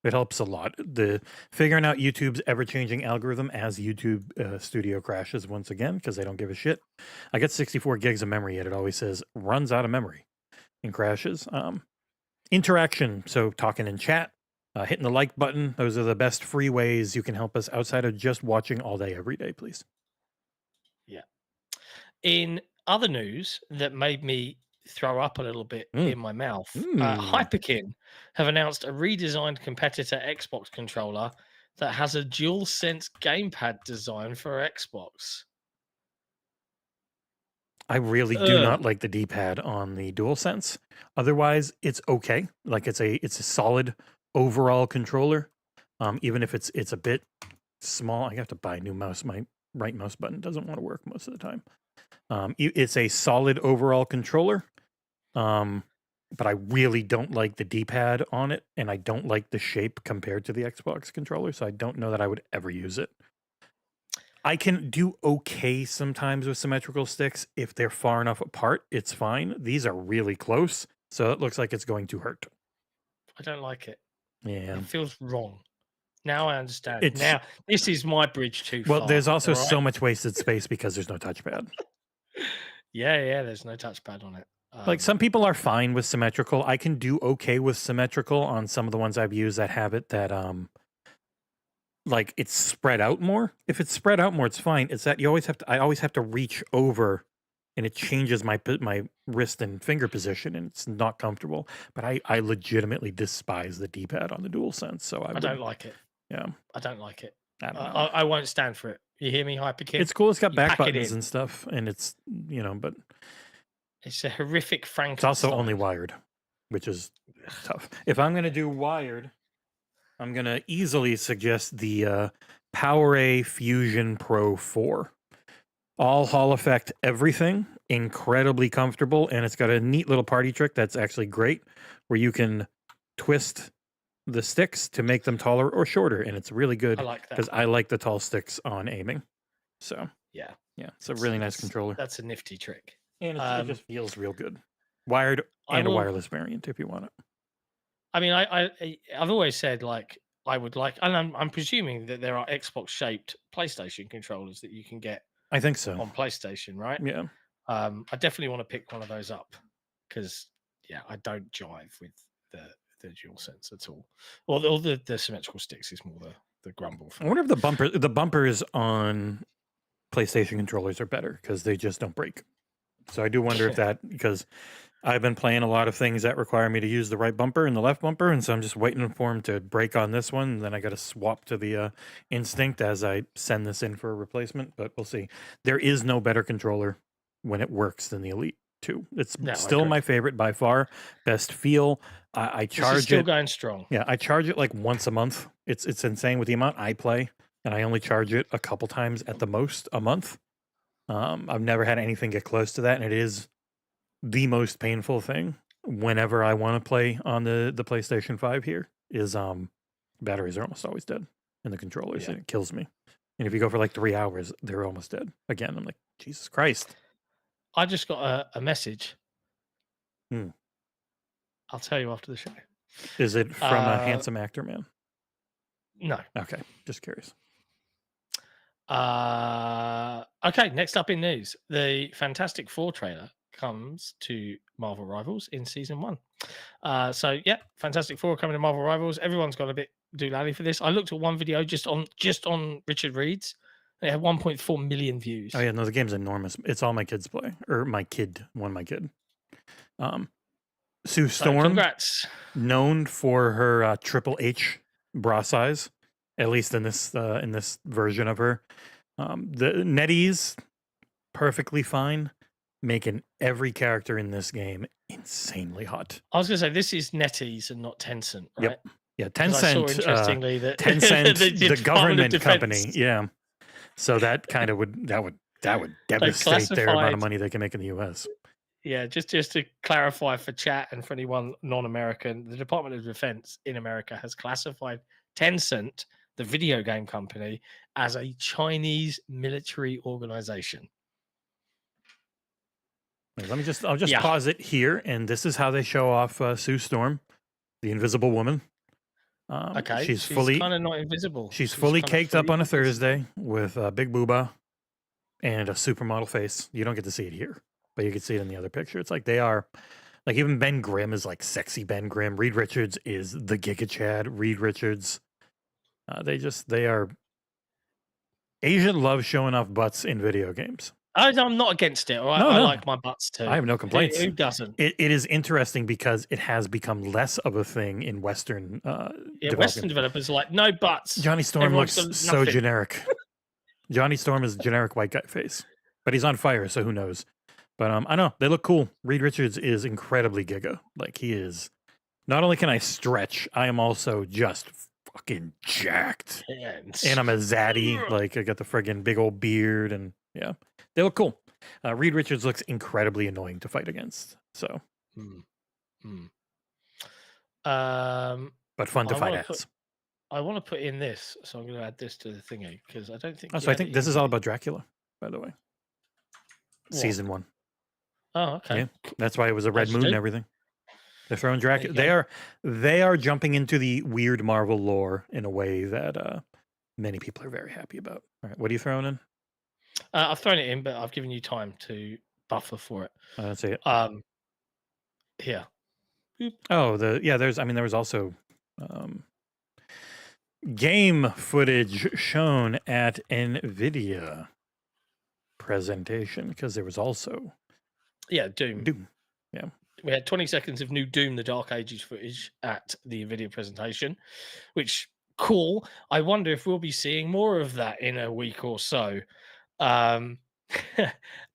it helps a lot. The figuring out YouTube's ever-changing algorithm as YouTube Studio crashes once again because they don't give a shit. I got 64 gigs of memory, yet it always says runs out of memory and crashes. Interaction, so talking in chat, hitting the like button. Those are the best free ways you can help us outside of just watching all day, every day, please. Yeah. In other news that made me throw up a little bit in my mouth, Hyperkin have announced a redesigned competitor Xbox controller that has a DualSense gamepad design for Xbox. I really do not like the D-pad on the DualSense. Otherwise, it's okay. Like it's a solid overall controller. Even if it's a bit small, I have to buy a new mouse. My right mouse button doesn't want to work most of the time. It's a solid overall controller. but I really don't like the D-pad on it, and I don't like the shape compared to the Xbox controller, so I don't know that I would ever use it. I can do okay sometimes with symmetrical sticks. If they're far enough apart, it's fine. These are really close, so it looks like it's going to hurt. I don't like it. Yeah. It feels wrong. Now I understand. It's- Now this is my bridge too far. Well, there's also all right? so much wasted space because there's no touchpad. Yeah, there's no touchpad on it. Like some people are fine with symmetrical. I can do okay with symmetrical on some of the ones I've used that have it that like it's spread out more. If it's spread out more, it's fine. It's that I always have to reach over, and it changes my wrist and finger position, and it's not comfortable. But I legitimately despise the D-pad on the DualSense. So I don't like it. Yeah, I don't like it. I don't know. I won't stand for it. You hear me, Hyperkin? It's cool. It's got You back pack it buttons in. and stuff, and it's but It's a horrific Frankenstein. it's also only wired, which is tough. If I'm gonna do wired, I'm gonna easily suggest the PowerA Fusion Pro 4. All Hall effect everything, incredibly comfortable, and it's got a neat little party trick that's actually great, where you can twist the sticks to make them taller or shorter, and it's really good I like that. because I like the tall sticks on aiming. So Yeah, it's a really nice controller, that's a nifty trick. and it just feels real good. Wired and a wireless variant if you want it. I mean, I've always said like I would like, and I'm presuming that there are Xbox shaped PlayStation controllers that you can get. I think so. On PlayStation, right? Yeah. I definitely want to pick one of those up because I don't jive with the DualSense at all. Or the symmetrical sticks is more the grumble. I wonder if the bumpers on PlayStation controllers are better because they just don't break. So I do wonder if that, because I've been playing a lot of things that require me to use the right bumper and the left bumper, and so I'm just waiting for them to break on this one, and then I got to swap to the Instinct as I send this in for a replacement, but we'll see. There is no better controller when it works than the Elite 2. It's still my favorite by far, best feel. I charge still it. Going strong. Yeah, I charge it like once a month. It's insane with the amount I play, and I only charge it a couple times at the most a month. I've never had anything get close to that, and it is the most painful thing whenever I want to play on the PlayStation 5 here is batteries are almost always dead in the controllers, and it kills me. And if you go for like 3 hours, they're almost dead. Again, I'm like, Jesus Christ. I just got a message. I'll tell you after the show. Is it from a handsome actor, man? No. Okay, just curious. Okay, next up in news, the Fantastic Four trailer comes to Marvel Rivals in season 1. So yeah, Fantastic Four coming to Marvel Rivals. Everyone's got a bit doolally for this. I looked at one video just on Richard Reed's. It had 1.4 million views. Oh yeah, no, the game's enormous. It's all my kids play, or my kid. Sue Storm, congrats. Known for her Triple H bra size, at least in this version of her. The NetEase, perfectly fine, making every character in this game insanely hot. I was going to say, this is NetEase and not Tencent, right? Yep. Yeah, Tencent. Interestingly, that Tencent, the government Defense. company. Yeah. So that kind of would devastate their amount of money they can make in the US. Yeah, just to clarify for chat and for anyone non-American, the Department of Defense in America has classified Tencent, the video game company, as a Chinese military organization. I'll just pause it here, and this is how they show off Sue Storm, the Invisible Woman. Okay, she's fully kind of not invisible. She's fully caked up on a Thursday with a big booba and a supermodel face. You don't get to see it here, but you can see it in the other picture. It's like they are, like even Ben Grimm is like sexy Ben Grimm. Reed Richards is the Giga Chad. Reed Richards. They are. Asian love showing off butts in video games. I'm not against it. All right? No. I like my butts too. I have no complaints. Who doesn't? It is interesting because it has become less of a thing in Western. Western developers are like no butts. Johnny Storm Everyone's looks so generic. Johnny Storm is a generic white guy face, but he's on fire, so who knows? But I know they look cool. Reed Richards is incredibly giga. Like he is. Not only can I stretch, I am also just fucking jacked. And I'm a zaddy. Like I got the friggin' big old beard, and yeah, they look cool. Reed Richards looks incredibly annoying to fight against. So Hmm. Um, but fun to I fight want to put as. I want to put in this, so I'm going to add this to the thingy because I don't think Oh, you so I had it think this in is all here. about Dracula, by the way. What? Season 1. Oh, okay. Yeah, that's why it was a red As you moon and do. everything. They're throwing There you Dracula. go. They are jumping into the weird Marvel lore in a way that many people are very happy about. All right, what are you throwing in? I've thrown it in, but I've given you time to buffer for it. I don't see it. Um, here. Boop. Oh, there's. I mean, there was also um, game footage shown at Nvidia presentation because there was also Yeah, Doom. Doom. Yeah, We had 20 seconds of new Doom: The Dark Ages footage at the Nvidia presentation, which cool. I wonder if we'll be seeing more of that in a week or so. Um,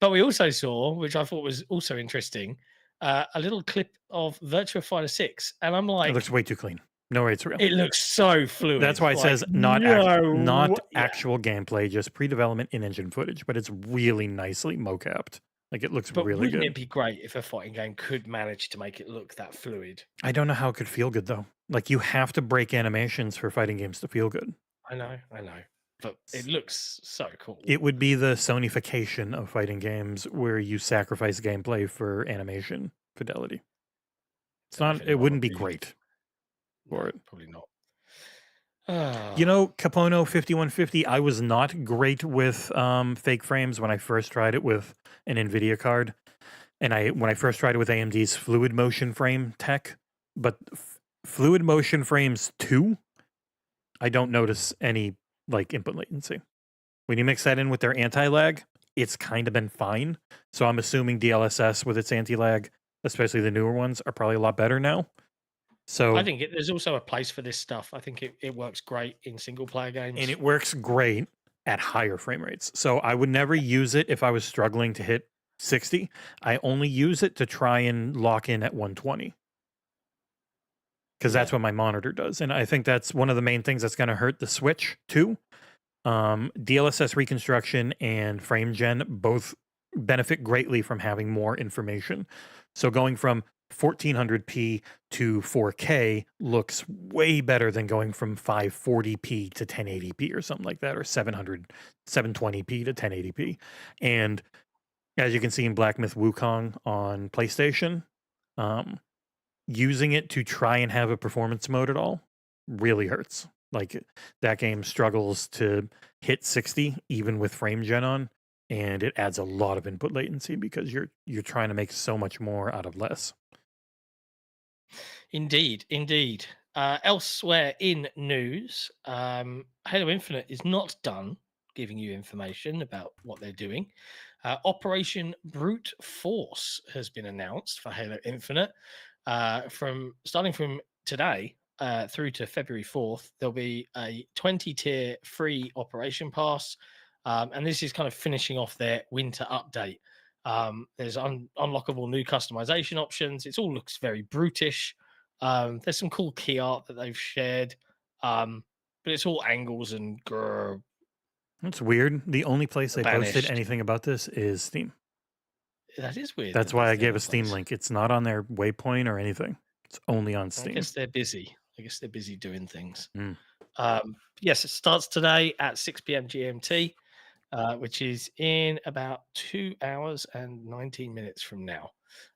but we also saw, which I thought was also interesting, a little clip of Virtua Fighter 6, and I'm it like, looks way too clean. No way it's real. it looks so That's fluid. why it Like, says not no, yeah. actual gameplay, just pre-development in-engine footage, but it's really nicely mocapped. Like it looks But really wouldn't good. it be great if a fighting game could manage to make it look that fluid? I don't know how it could feel good though. Like you have to break animations for fighting games to feel good. I know, but it looks so cool. It would be the Sonyfication of fighting games where you sacrifice gameplay for animation fidelity. It's Don't know if not. It anyone wouldn't would be really- great for No, it. probably not. You Ah, know, Capono 5150. I was not great with fake frames when I first tried it with an Nvidia card, and when I first tried it with AMD's Fluid Motion Frame tech. But Fluid Motion Frames 2, I don't notice any like input latency. When you mix that in with their anti-lag, it's kind of been fine. So I'm assuming DLSS with its anti-lag, especially the newer ones, are probably a lot better now. So I think there's also a place for this stuff. I think it works great in single player games. and it works great at higher frame rates. So I would never use it if I was struggling to hit 60. I only use it to try and lock in at 120. Because that's Yeah. what my monitor does. And I think that's one of the main things that's going to hurt the Switch too. DLSS reconstruction and frame gen both benefit greatly from having more information. So going from 1400p to 4K looks way better than going from 540p to 1080p or something like that, or 720p to 1080p. And as you can see in Black Myth Wukong on PlayStation, using it to try and have a performance mode at all really hurts. Like that game struggles to hit 60 even with frame gen on, and it adds a lot of input latency because you're trying to make so much more out of less. Indeed. Elsewhere in news, Halo Infinite is not done giving you information about what they're doing. Operation Brute Force has been announced for Halo Infinite. Starting from today through to February 4th, there'll be a 20-tier free operation pass, and this is kind of finishing off their winter update. There's unlockable new customization options. It all looks very brutish. There's some cool key art that they've shared, but it's all angles and grr, It's weird. The only place they posted banished. anything about this is Steam. That is weird. That's that why I that's the gave only a Steam place. link. It's not on their waypoint or anything. It's only on I Steam. guess they're busy. Doing things. Mm. Yes, it starts today at 6 p.m. GMT, which is in about 2 hours and 19 minutes from now.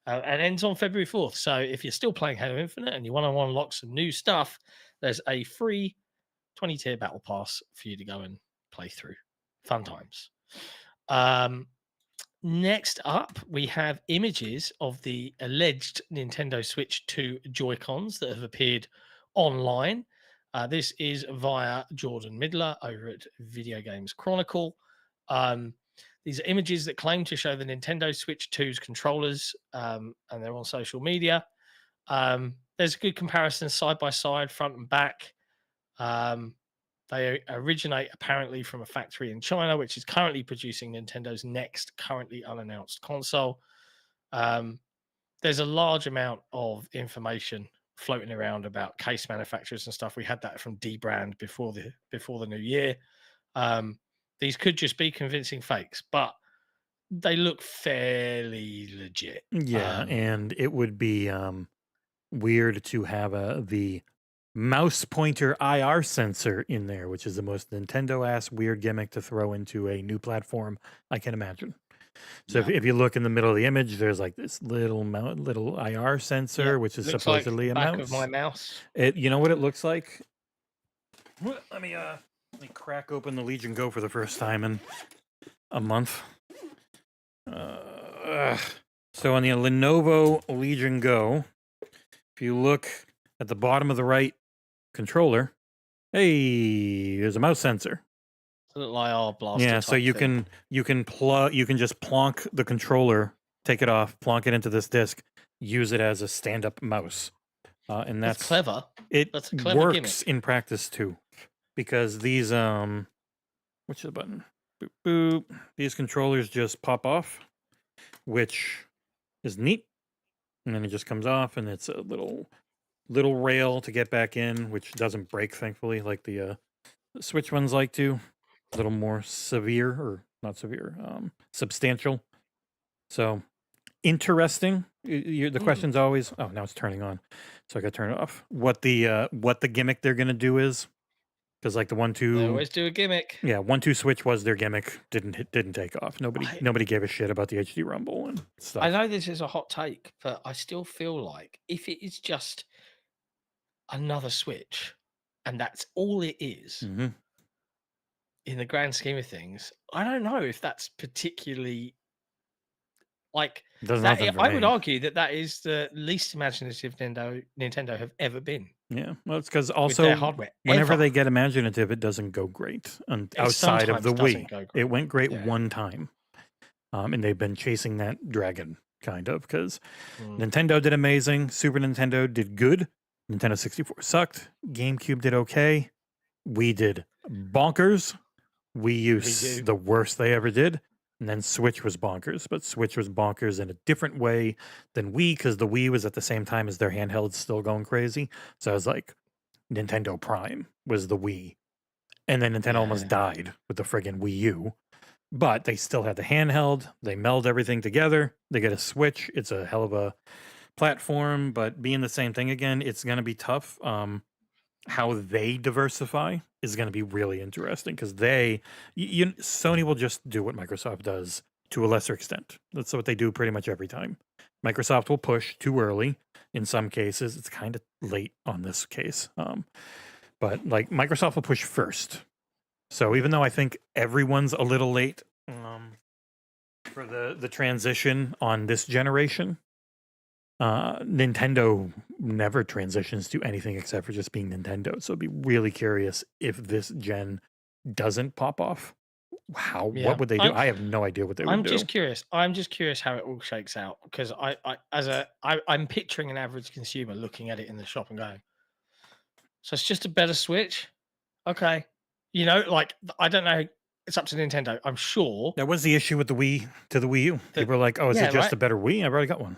And ends on February 4th. So if you're still playing Halo Infinite and you want to unlock some new stuff, there's a free 20-tier battle pass for you to go and play through. Fun times. Next up, we have images of the alleged Nintendo Switch 2 Joy-Cons that have appeared online. This is via Jordan Midler over at Video Games Chronicle. These are images that claim to show the Nintendo Switch 2's controllers, and they're on social media. There's a good comparison side by side, front and back. They originate apparently from a factory in China, which is currently producing Nintendo's next currently unannounced console. There's a large amount of information floating around about case manufacturers and stuff. We had that from D Brand before the new year. These could just be convincing fakes, but they look fairly legit. Yeah, and it would be weird to have the mouse pointer IR sensor in there, which is the most Nintendo ass weird gimmick to throw into a new platform I can imagine. So Yeah. if you look in the middle of the image, there's like this little little IR sensor, which is Looks like supposedly the a back mouse. of my mouse. You know what it looks like? Let me crack open the Legion Go for the first time in a month. So on the Lenovo Legion Go, if you look at the bottom of the right controller, hey, there's a mouse sensor. It's a little IR blaster. Yeah, so type you thing. you can just plonk the controller, take it off, plonk it into this disc, use it as a stand-up mouse, and That's clever. It That's a clever works gimmick. in practice too, because these which is the button? Boop boop. These controllers just pop off, which is neat, and then it just comes off, and it's a little rail to get back in, which doesn't break, thankfully, like the Switch ones like to. A little more severe, or not severe, substantial. So interesting. The question's always, oh, now it's turning on, so I got to turn it off. What the gimmick they're gonna do is, because like the 1-2, They always do a gimmick. yeah, 1-2 Switch was their gimmick. Didn't take off. Nobody gave a shit about the HD Rumble and stuff. I know this is a hot take, but I still feel like if it is just another Switch, and that's all it is, Mm-hmm. in the grand scheme of things, I don't know if that's particularly like Does that. nothing for I me. would argue that that is the least imaginative Nintendo have ever been Yeah, well, it's because with also their hardware. whenever ever. they get imaginative, it doesn't go great. And It outside of the sometimes doesn't Wii, go it great. went great Yeah. one time, and they've been chasing that dragon kind of, because Mm. Nintendo did amazing, Super Nintendo did good, Nintendo 64 sucked, GameCube did okay, Wii did bonkers, Wii U U. the worst they ever did, and then Switch was bonkers. But Switch was bonkers in a different way than Wii, because the Wii was at the same time as their handhelds still going crazy. So I was like, Nintendo Prime was the Wii, and then Nintendo almost died with the friggin' Wii U. But they still had the handheld. They meld everything together. They get a Switch. It's a hell of a platform, but being the same thing again, it's going to be tough. How they diversify is going to be really interesting, because Sony will just do what Microsoft does to a lesser extent. That's what they do pretty much every time. Microsoft will push too early in some cases. It's kind of late on this case, but like Microsoft will push first. So even though I think everyone's a little late for the transition on this generation, Nintendo never transitions to anything except for just being Nintendo. So I'd be really curious if this gen doesn't pop off. What would they do? I have no idea what they would do. I'm just curious. I'm just curious how it all shakes out, because I'm picturing an average consumer looking at it in the shop and going, so it's just a better Switch? Okay. You know, like, I don't know. It's up to Nintendo. I'm sure. That was the issue with the Wii to the Wii U. People were like, oh, is it just a better Wii? I've already got one.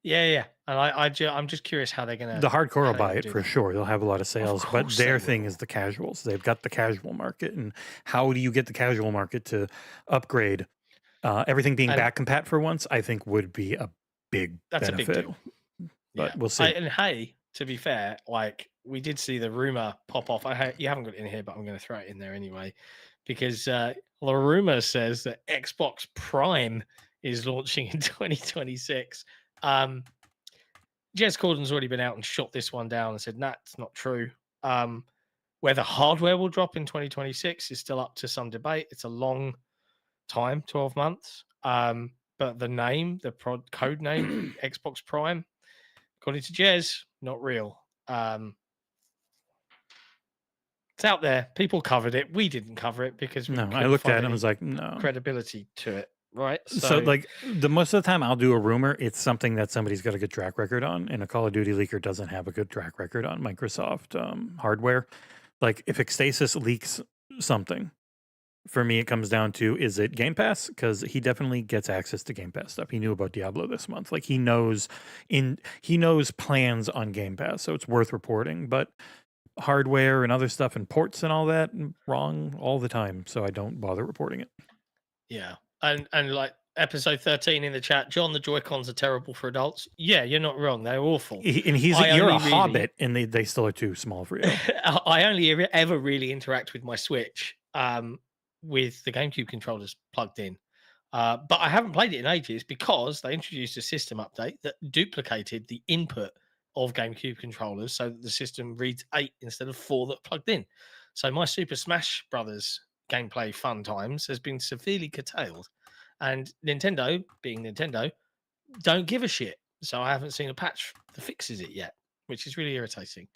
Yeah. And I'm just curious how they're going to. The hardcore will buy it for sure. They'll have a lot of sales, but their thing is the casuals. They've got the casual market. And how do you get the casual market to upgrade? Everything being back compat for once, I think would be a big benefit. A big deal. But we'll see. And hey, to be fair, like, we did see the rumor pop off. You haven't got it in here, but I'm going to throw it in there anyway, because the rumor says that Xbox Prime is launching in 2026. Jez Corden's already been out and shot this one down and said, nah, it's not true. Whether hardware will drop in 2026 is still up to some debate. It's a long time, 12 months. But the name, the code name, Xbox Prime, according to Jez, not real. It's out there. People covered it. We didn't cover it because I looked at it and was like, no credibility to it, right? So like the most of the time I'll do a rumor, it's something that somebody's got a good track record on, and a Call of Duty leaker doesn't have a good track record on Microsoft hardware. Like if Xtasis leaks something, for me it comes down to, is it Game Pass? Because he definitely gets access to Game Pass stuff. He knew about Diablo this month. Like he knows plans on Game Pass, so it's worth reporting. But hardware and other stuff and ports and all that, wrong all the time, so I don't bother reporting it. Yeah, and like episode 13 in the chat. John, the Joy-Cons are terrible for adults. Yeah, you're not wrong. They're awful. And you're a hobbit, and they still are too small for you. I only ever really interact with my Switch with the GameCube controllers plugged in. But I haven't played it in ages because they introduced a system update that duplicated the input of GameCube controllers so that the system reads 8 instead of 4 that are plugged in. So my Super Smash Brothers gameplay fun times has been severely curtailed. And Nintendo, being Nintendo, don't give a shit. So I haven't seen a patch that fixes it yet, which is really irritating.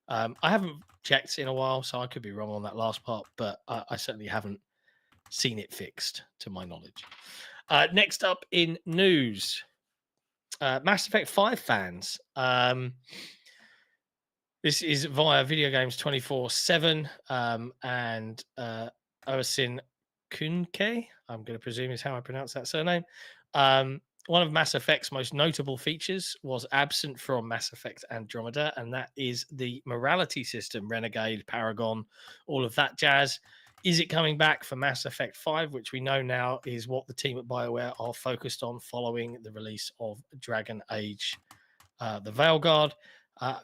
I haven't checked in a while, so I could be wrong on that last part, but I certainly haven't seen it fixed to my knowledge. Next up in news, Mass Effect 5 fans. This is via Video Games 24/7 and Oisin Kunke, I'm going to presume is how I pronounce that surname. One of Mass Effect's most notable features was absent from Mass Effect Andromeda, and that is the morality system, Renegade, Paragon, all of that jazz. Is it coming back for Mass Effect 5, which we know now is what the team at BioWare are focused on following the release of Dragon Age, the Veilguard?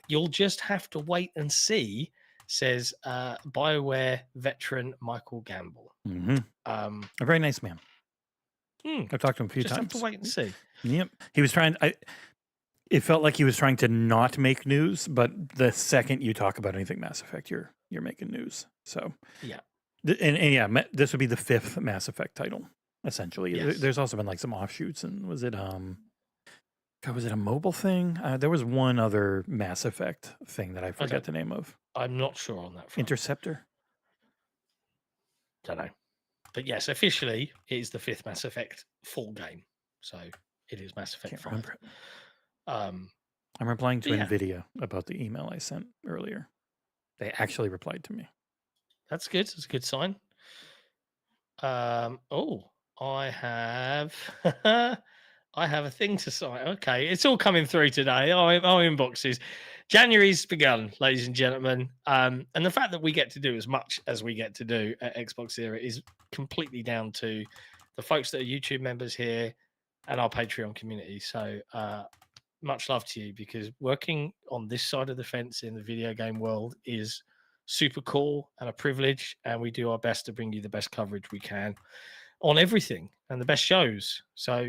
You'll just have to wait and see, says BioWare veteran Michael Gamble. Mm-hmm. A very nice man. I've talked to him a few times. Just have to wait and see. Yep. He was trying... It felt like he was trying to not make news, but the second you talk about anything Mass Effect, you're making news. So yeah. And yeah, this would be the 5th Mass Effect title, essentially. Yes. There's also been like some offshoots, and was it was it a mobile thing? There was one other Mass Effect thing that I forget the name of. I'm not sure on that front. Interceptor? Don't know. But yes, officially, it is the 5th Mass Effect full game. So it is Mass Effect 5. Remember. I'm replying to yeah. Nvidia about the email I sent earlier. They actually replied to me. That's good. That's a good sign. I have I have a thing to sign. Okay, it's all coming through today. Our inboxes. January's begun, ladies and gentlemen. And the fact that we get to do as much as we get to do at Xbox Era is completely down to the folks that are YouTube members here and our Patreon community. So much love to you, because working on this side of the fence in the video game world is super cool and a privilege, and we do our best to bring you the best coverage we can on everything and the best shows. So,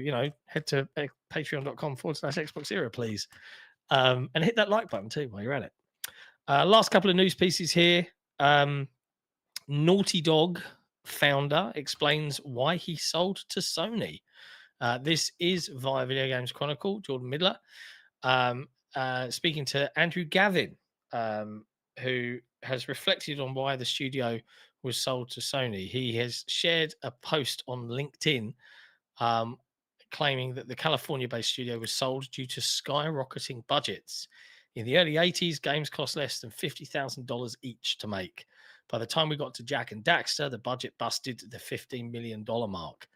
head to patreon.com/Xbox Era, please. And hit that like button too while you're at it. Last couple of news pieces here. Naughty Dog founder explains why he sold to Sony. This is via Video Games Chronicle, Jordan Midler, speaking to Andrew Gavin, who has reflected on why the studio was sold to Sony. He has shared a post on LinkedIn claiming that the California-based studio was sold due to skyrocketing budgets. In the early 80s, games cost less than $50,000 each to make. By the time we got to Jak and Daxter, the budget busted the $15 million mark.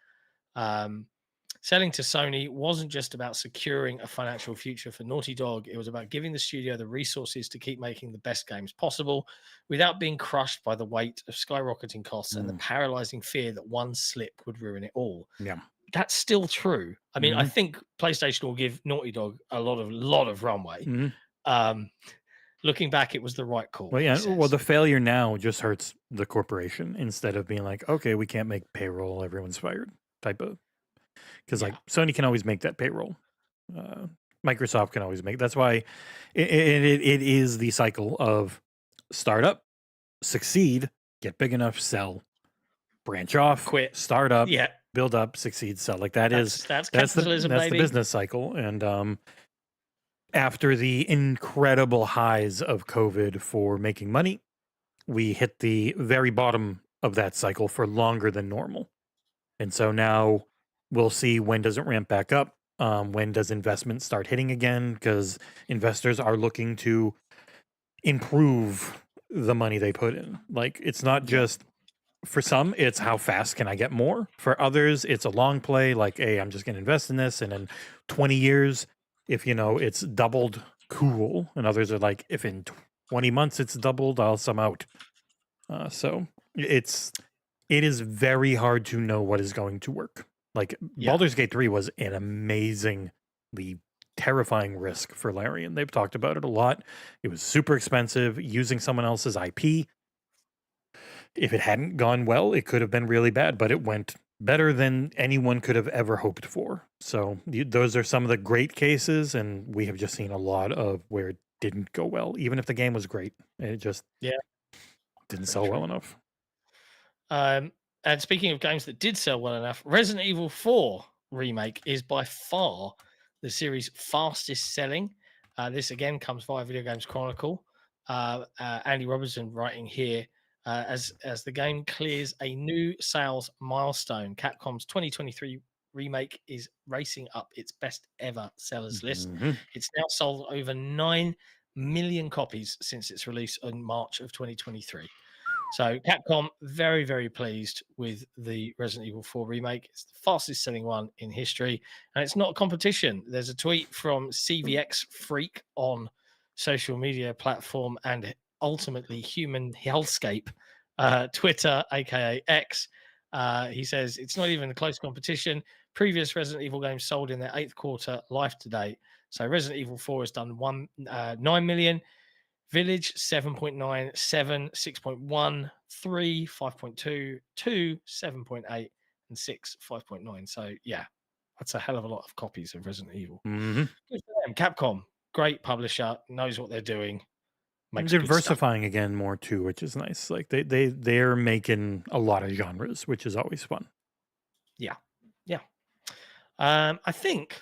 Selling to Sony wasn't just about securing a financial future for Naughty Dog. It was about giving the studio the resources to keep making the best games possible without being crushed by the weight of skyrocketing costs and the paralyzing fear that one slip would ruin it all. Yeah. That's still true. I mean, I think PlayStation will give Naughty Dog a lot of runway. Looking back, it was the right call. Well, yeah. Well, the failure now just hurts the corporation instead of being like, okay, we can't make payroll, everyone's fired type of. Because like Sony can always make that payroll. Microsoft can always make. That's why it is the cycle of startup, succeed, get big enough, sell, branch off, quit, start up, yeah, build up, succeed, sell. Like that's capitalism, that's baby. the business cycle. And after the incredible highs of COVID for making money, we hit the very bottom of that cycle for longer than normal. And so now we'll see, when does it ramp back up? When does investment start hitting again? Because investors are looking to improve the money they put in. Like, it's not just, for some, it's how fast can I get more? For others, it's a long play. Like, hey, I'm just going to invest in this, and in 20 years, if it's doubled, cool. And others are like, if in 20 months it's doubled, I'll sum out. So it is very hard to know what is going to work. Like Yeah. Baldur's Gate 3 was an amazingly terrifying risk for Larian. They've talked about it a lot. It was super expensive using someone else's IP. If it hadn't gone well, it could have been really bad, but it went better than anyone could have ever hoped for. So those are some of the great cases, and we have just seen a lot of where it didn't go well, even if the game was great. It just Yeah. didn't Very sell well true. enough. And speaking of games that did sell well enough, Resident Evil 4 Remake is by far the series' fastest selling. This again comes via Video Games Chronicle. Andy Robertson writing here as the game clears a new sales milestone. Capcom's 2023 remake is racing up its best ever sellers list. Mhm. It's now sold over 9 million copies since its release in March of 2023. So Capcom very, very pleased with the Resident Evil 4 remake. It's the fastest selling one in history, and it's not a competition. There's a tweet from CVX Freak on social media platform and ultimately Human Hellscape, Twitter, aka X. He says it's not even a close competition. Previous Resident Evil games sold in their 8th quarter life to date. So Resident Evil 4 has done 9 million. Village 7.9, 7, 6.1, 3, 5.2, 2, 7.8, and 6, 5.9. So yeah, that's a hell of a lot of copies of Resident Evil. Mhm. Good for them. Capcom, great publisher, knows what they're doing. Makes good stuff. Diversifying again more too, which is nice. Like they're making a lot of genres, which is always fun. Yeah. Yeah. I think,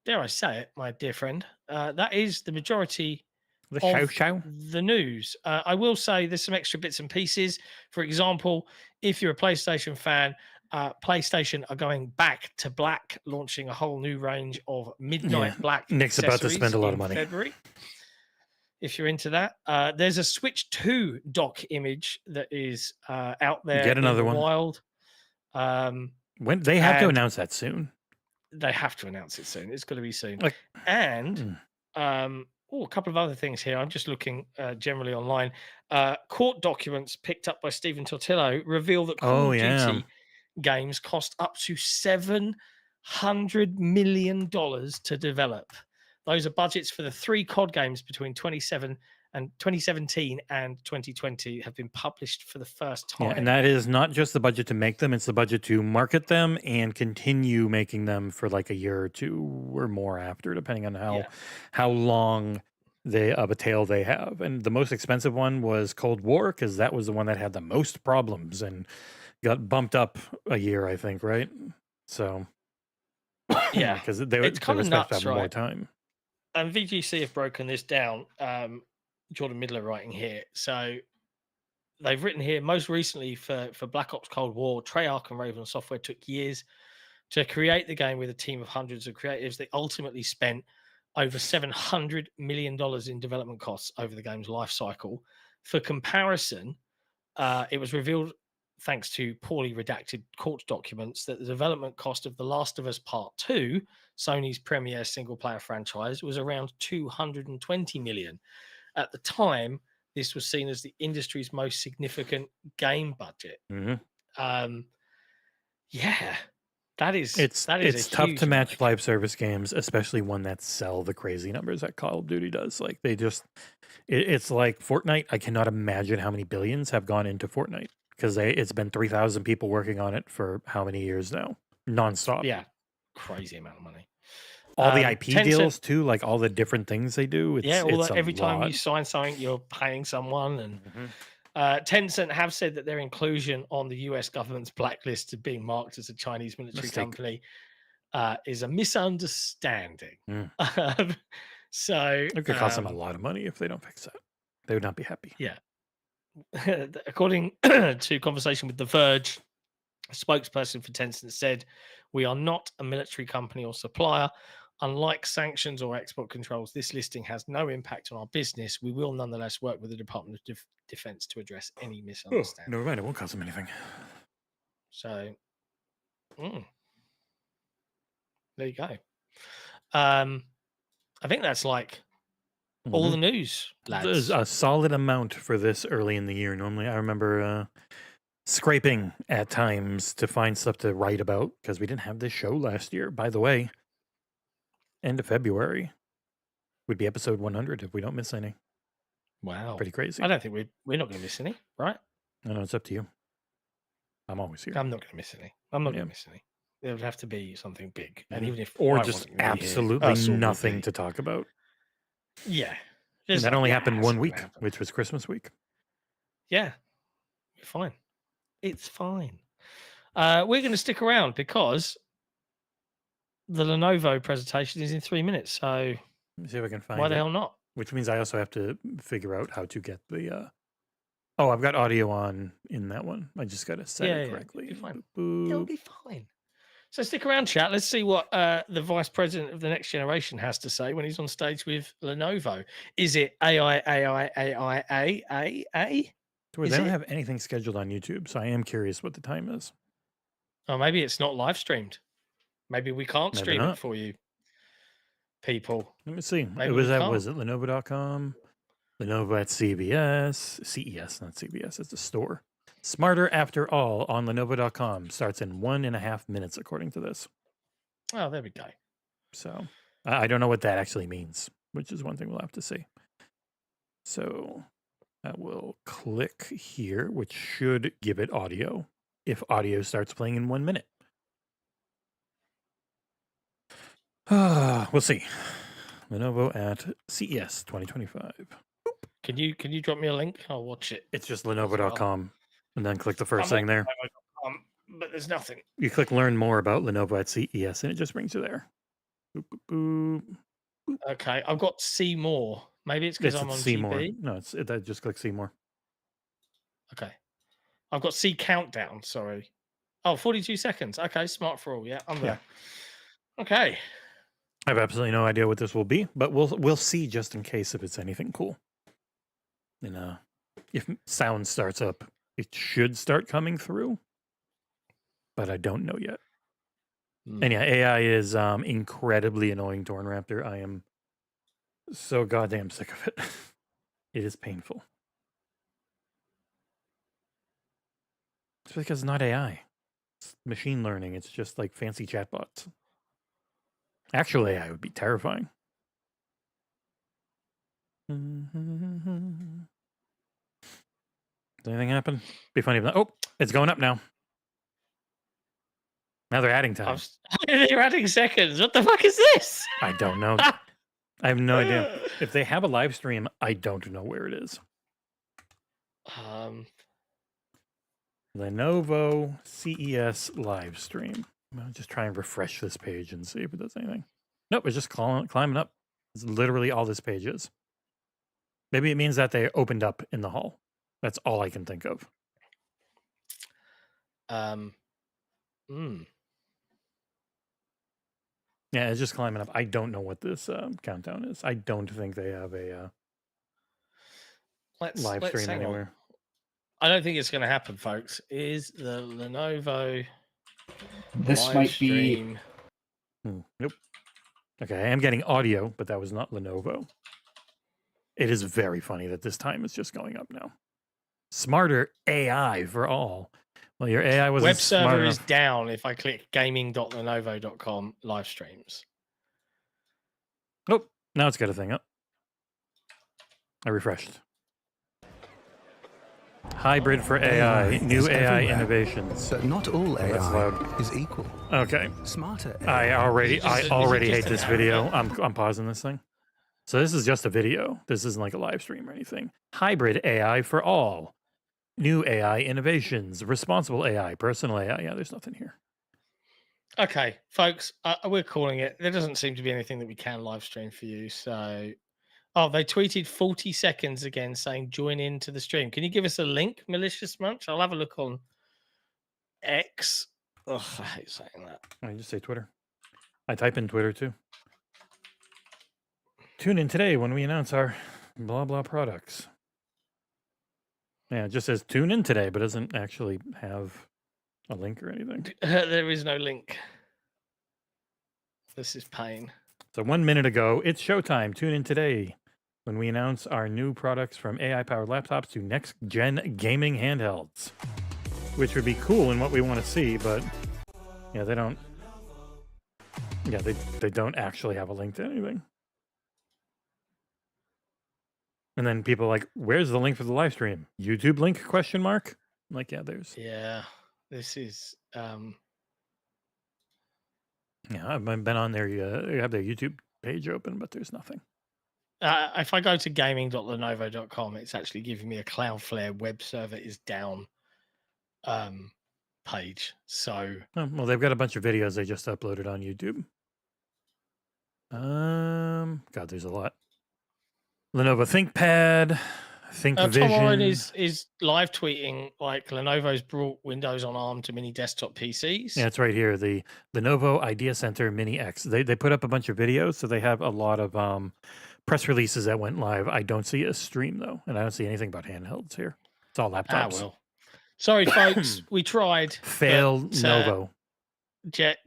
dare I say it, my dear friend, that is the majority The of show. the news. I will say there's some extra bits and pieces. For example, if you're a PlayStation fan, PlayStation are going back to black, launching a whole new range of Midnight Yeah. Black Nick's about to spend a lot of in money. February. If you're into that, there's a Switch 2 dock image that is out there Get another in the one. wild. When they have to and- announce that soon. They have to announce it soon. It's going to be soon. Like, And a couple of other things here. I'm just looking generally online. Court documents picked up by Stephen Tortillo reveal that Call of Duty games cost up to $700 million to develop. Those are budgets for the 3 COD games between 2017 and 2020 have been published for the first time. Yeah, and that is not just the budget to make them, it's the budget to market them and continue making them for like a year or 2 or more after, depending on how long of a tail they have. And the most expensive one was Cold War, because that was the one that had the most problems and got bumped up a year, I think, right? So yeah, because they it's kind were of supposed nuts, to have more right? time. And VGC have broken this down. Jordan Midler writing here. So they've written here most recently for Black Ops Cold War, Treyarch and Raven Software took years to create the game with a team of hundreds of creatives. They ultimately spent over $700 million in development costs over the game's life cycle. For comparison, it was revealed, thanks to poorly redacted court documents, that the development cost of The Last of Us Part 2, Sony's premier single-player franchise, was around $220 million. At the time, this was seen as the industry's most significant game budget. Yeah, that is It's a tough huge to match amount. live service games, especially one that sell the crazy numbers that Call of Duty does. Like it's like Fortnite. I cannot imagine how many billions have gone into Fortnite, because it's been 3,000 people working on it for how many years now, nonstop. Yeah, crazy amount of money. All the IP Tencent, deals too, like all the different things they do. Every time you sign something, you're paying someone. And Tencent have said that their inclusion on the US government's blacklist of being marked as a Chinese military company is a misunderstanding. So it could cost them a lot of money if they don't fix that. They would not be happy. Yeah. According to conversation with The Verge, a spokesperson for Tencent said, "We are not a military company or supplier. Unlike sanctions or export controls, this listing has no impact on our business. We will nonetheless work with the Department of Defense to address any misunderstanding." Never mind, it won't cost them anything. So, there you go. I think that's like all the news, lads. There's a solid amount for this early in the year. Normally, I remember scraping at times to find stuff to write about because we didn't have this show last year. By the way, end of February would be episode 100 if we don't miss any. Wow. Pretty crazy. I don't think we're not going to miss any, right? I know, it's up to you. I'm always here. I'm not going to miss any. I'm not Yeah. going to miss any. There would have to be something big, and Mhm. even if Or I just wasn't gonna be here, absolutely us all would nothing be. to talk about. Yeah. And Just that like, only yeah, happened it's one not week, gonna happen. which was Christmas week. Yeah, we're fine. It's fine. We're going to stick around because the Lenovo presentation is in 3 minutes. So Let me see if I can find why the it. hell not? Which means I also have to figure out how to get the. Oh, I've got audio on in that one. I just got to set it correctly. It'll be fine. Boop, It'll boop. be fine. So stick around, chat. Let's see what the vice president of the next generation has to say when he's on stage with Lenovo. Is it AI, AI, AI, A? So they Is don't it? have anything scheduled on YouTube, so I am curious what the time is. Or maybe it's not live streamed. Maybe we can't Maybe stream not. it for you, people. Let me see. Maybe It was we at can't. was it Lenovo.com? Lenovo at CES, not CBS. It's a store. Smarter After All on Lenovo.com starts in 1.5 minutes, according to this. Oh, there we go. So I don't know what that actually means, which is one thing we'll have to see. So I will click here, which should give it audio if audio starts playing in 1 minute. We'll see. Lenovo at CES 2025. Can you drop me a link? I'll watch it. It's just Lenovo.com, and then click the first thing there. But there's nothing. You click learn more about Lenovo at CES, and it just brings you there. Boop, boop, boop. Okay, I've got see more. Maybe it's because I'm on see more. GB. No, that just click see more. Okay. I've got see countdown, sorry. Oh, 42 seconds. Okay, smart for all. Yeah, I'm there. Okay. I have absolutely no idea what this will be, but we'll see just in case if it's anything cool. And if sound starts up, it should start coming through, but I don't know yet. And yeah, AI is incredibly annoying, Torn Raptor. I am so goddamn sick of it. It is painful. It's because it's not AI. It's machine learning. It's just like fancy chatbots. Actual AI would be terrifying. Does anything happen? Be funny if oh, it's going up now. Now they're adding time. They're adding seconds. What the fuck is this? I don't know. I have no idea. If they have a live stream, I don't know where it is. Lenovo CES live stream. I'll just try and refresh this page and see if it does anything. Nope, it's just climbing up. It's literally all this page is. Maybe it means that they opened up in the hall. That's all I can think of. Yeah, it's just climbing up. I don't know what this countdown is. I don't think they have a live stream anywhere. I don't think it's going to happen, folks. Is the Lenovo This live might stream... Nope. Okay, I am getting audio, but that was not Lenovo. It is very funny that this time is just going up now. Smarter AI for all. Well, your AI wasn't Web server smart is enough. down if I click gaming.lenovo.com live streams. Nope. Now it's got a thing up. I refreshed. Hybrid for AI. New is AI everywhere. innovations. But not all Oh, that's AI loud. is equal. Okay. Smarter I AI. already just hate an this arrow? video. I'm pausing this thing. So this is just a video. This isn't like a live stream or anything. Hybrid AI for all. New AI innovations. Responsible AI. Personal AI. Yeah, there's nothing here. Okay, folks, we're calling it. There doesn't seem to be anything that we can live stream for you. So, oh, they tweeted 40 seconds again saying join into the stream. Can you give us a link, Malicious Munch? I'll have a look on X. Ugh, I hate saying that. I just say Twitter. I type in Twitter too. Tune in today when we announce our blah blah products. Yeah, it just says tune in today, but doesn't actually have a link or anything. There is no link. This is pain. So 1 minute ago, it's showtime. Tune in today when we announce our new products from AI-powered laptops to next-gen gaming handhelds. which would be cool and what we want to see, but yeah, they don't. Yeah, they don't actually have a link to anything. And then people are like, where's the link for the live stream? YouTube link, question mark? I'm like, yeah, there's. Yeah, this is Yeah, I've been on there. You have their YouTube page open, but there's nothing. if I go to gaming.lenovo.com, it's actually giving me a Cloudflare web server is down page. So Oh, well, they've got a bunch of videos they just uploaded on YouTube. God, there's a lot. Lenovo ThinkPad, Tom Warren ThinkVision. is live tweeting like Lenovo's brought Windows on ARM to mini desktop PCs. Yeah, it's right here. The Lenovo Idea Center Mini X. They put up a bunch of videos, so they have a lot of press releases that went live. I don't see a stream though, and I don't see anything about handhelds here. It's all laptops. Ah, well. Sorry, folks. We tried. Fail but, Novo.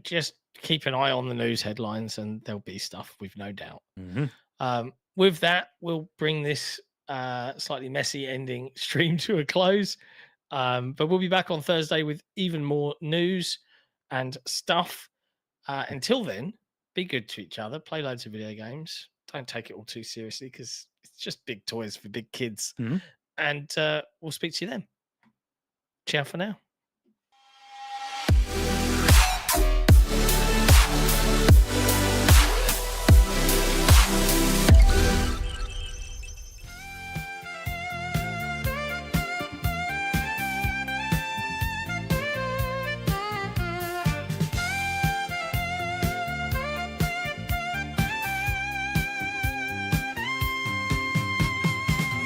Just keep an eye on the news headlines, and there'll be stuff. We've no doubt. Mm-hmm. With that, we'll bring this slightly messy ending stream to a close. But we'll be back on Thursday with even more news and stuff. Until then, be good to each other. Play loads of video games. Don't take it all too seriously because it's just big toys for big kids. Mm-hmm. And we'll speak to you then. Ciao for now.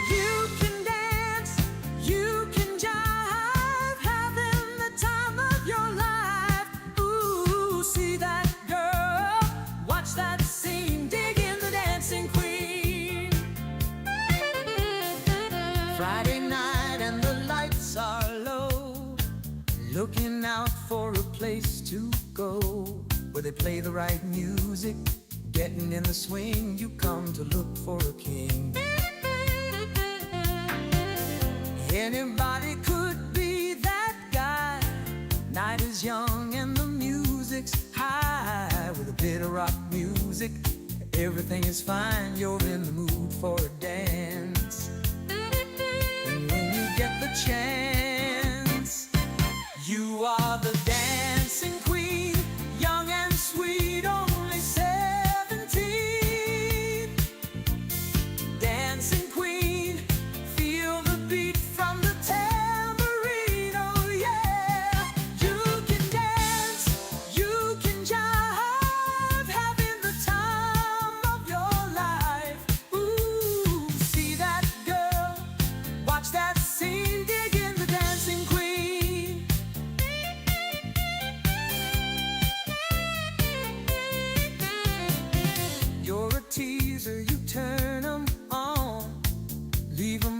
You can dance, you can jive, having the time of your life. Ooh, see that girl, watch that scene, dig in the dancing queen. Friday night and the lights are low, looking out for a place to go where they play the right music. Getting in the swing, you come to look for a king. Anybody could be that guy. Night is young and the music's high. With a bit of rock music, everything is fine. You're in the mood for a dance. And when you get the chance, you are the dancing queen, young and sweet, only 17. Dancing queen, feel the beat from the tambourine, oh yeah. You can dance, you can jive, having the time of your life. Ooh, see that girl, watch that scene, dig in the dancing queen. You're a teaser, you turn 'em on, leave 'em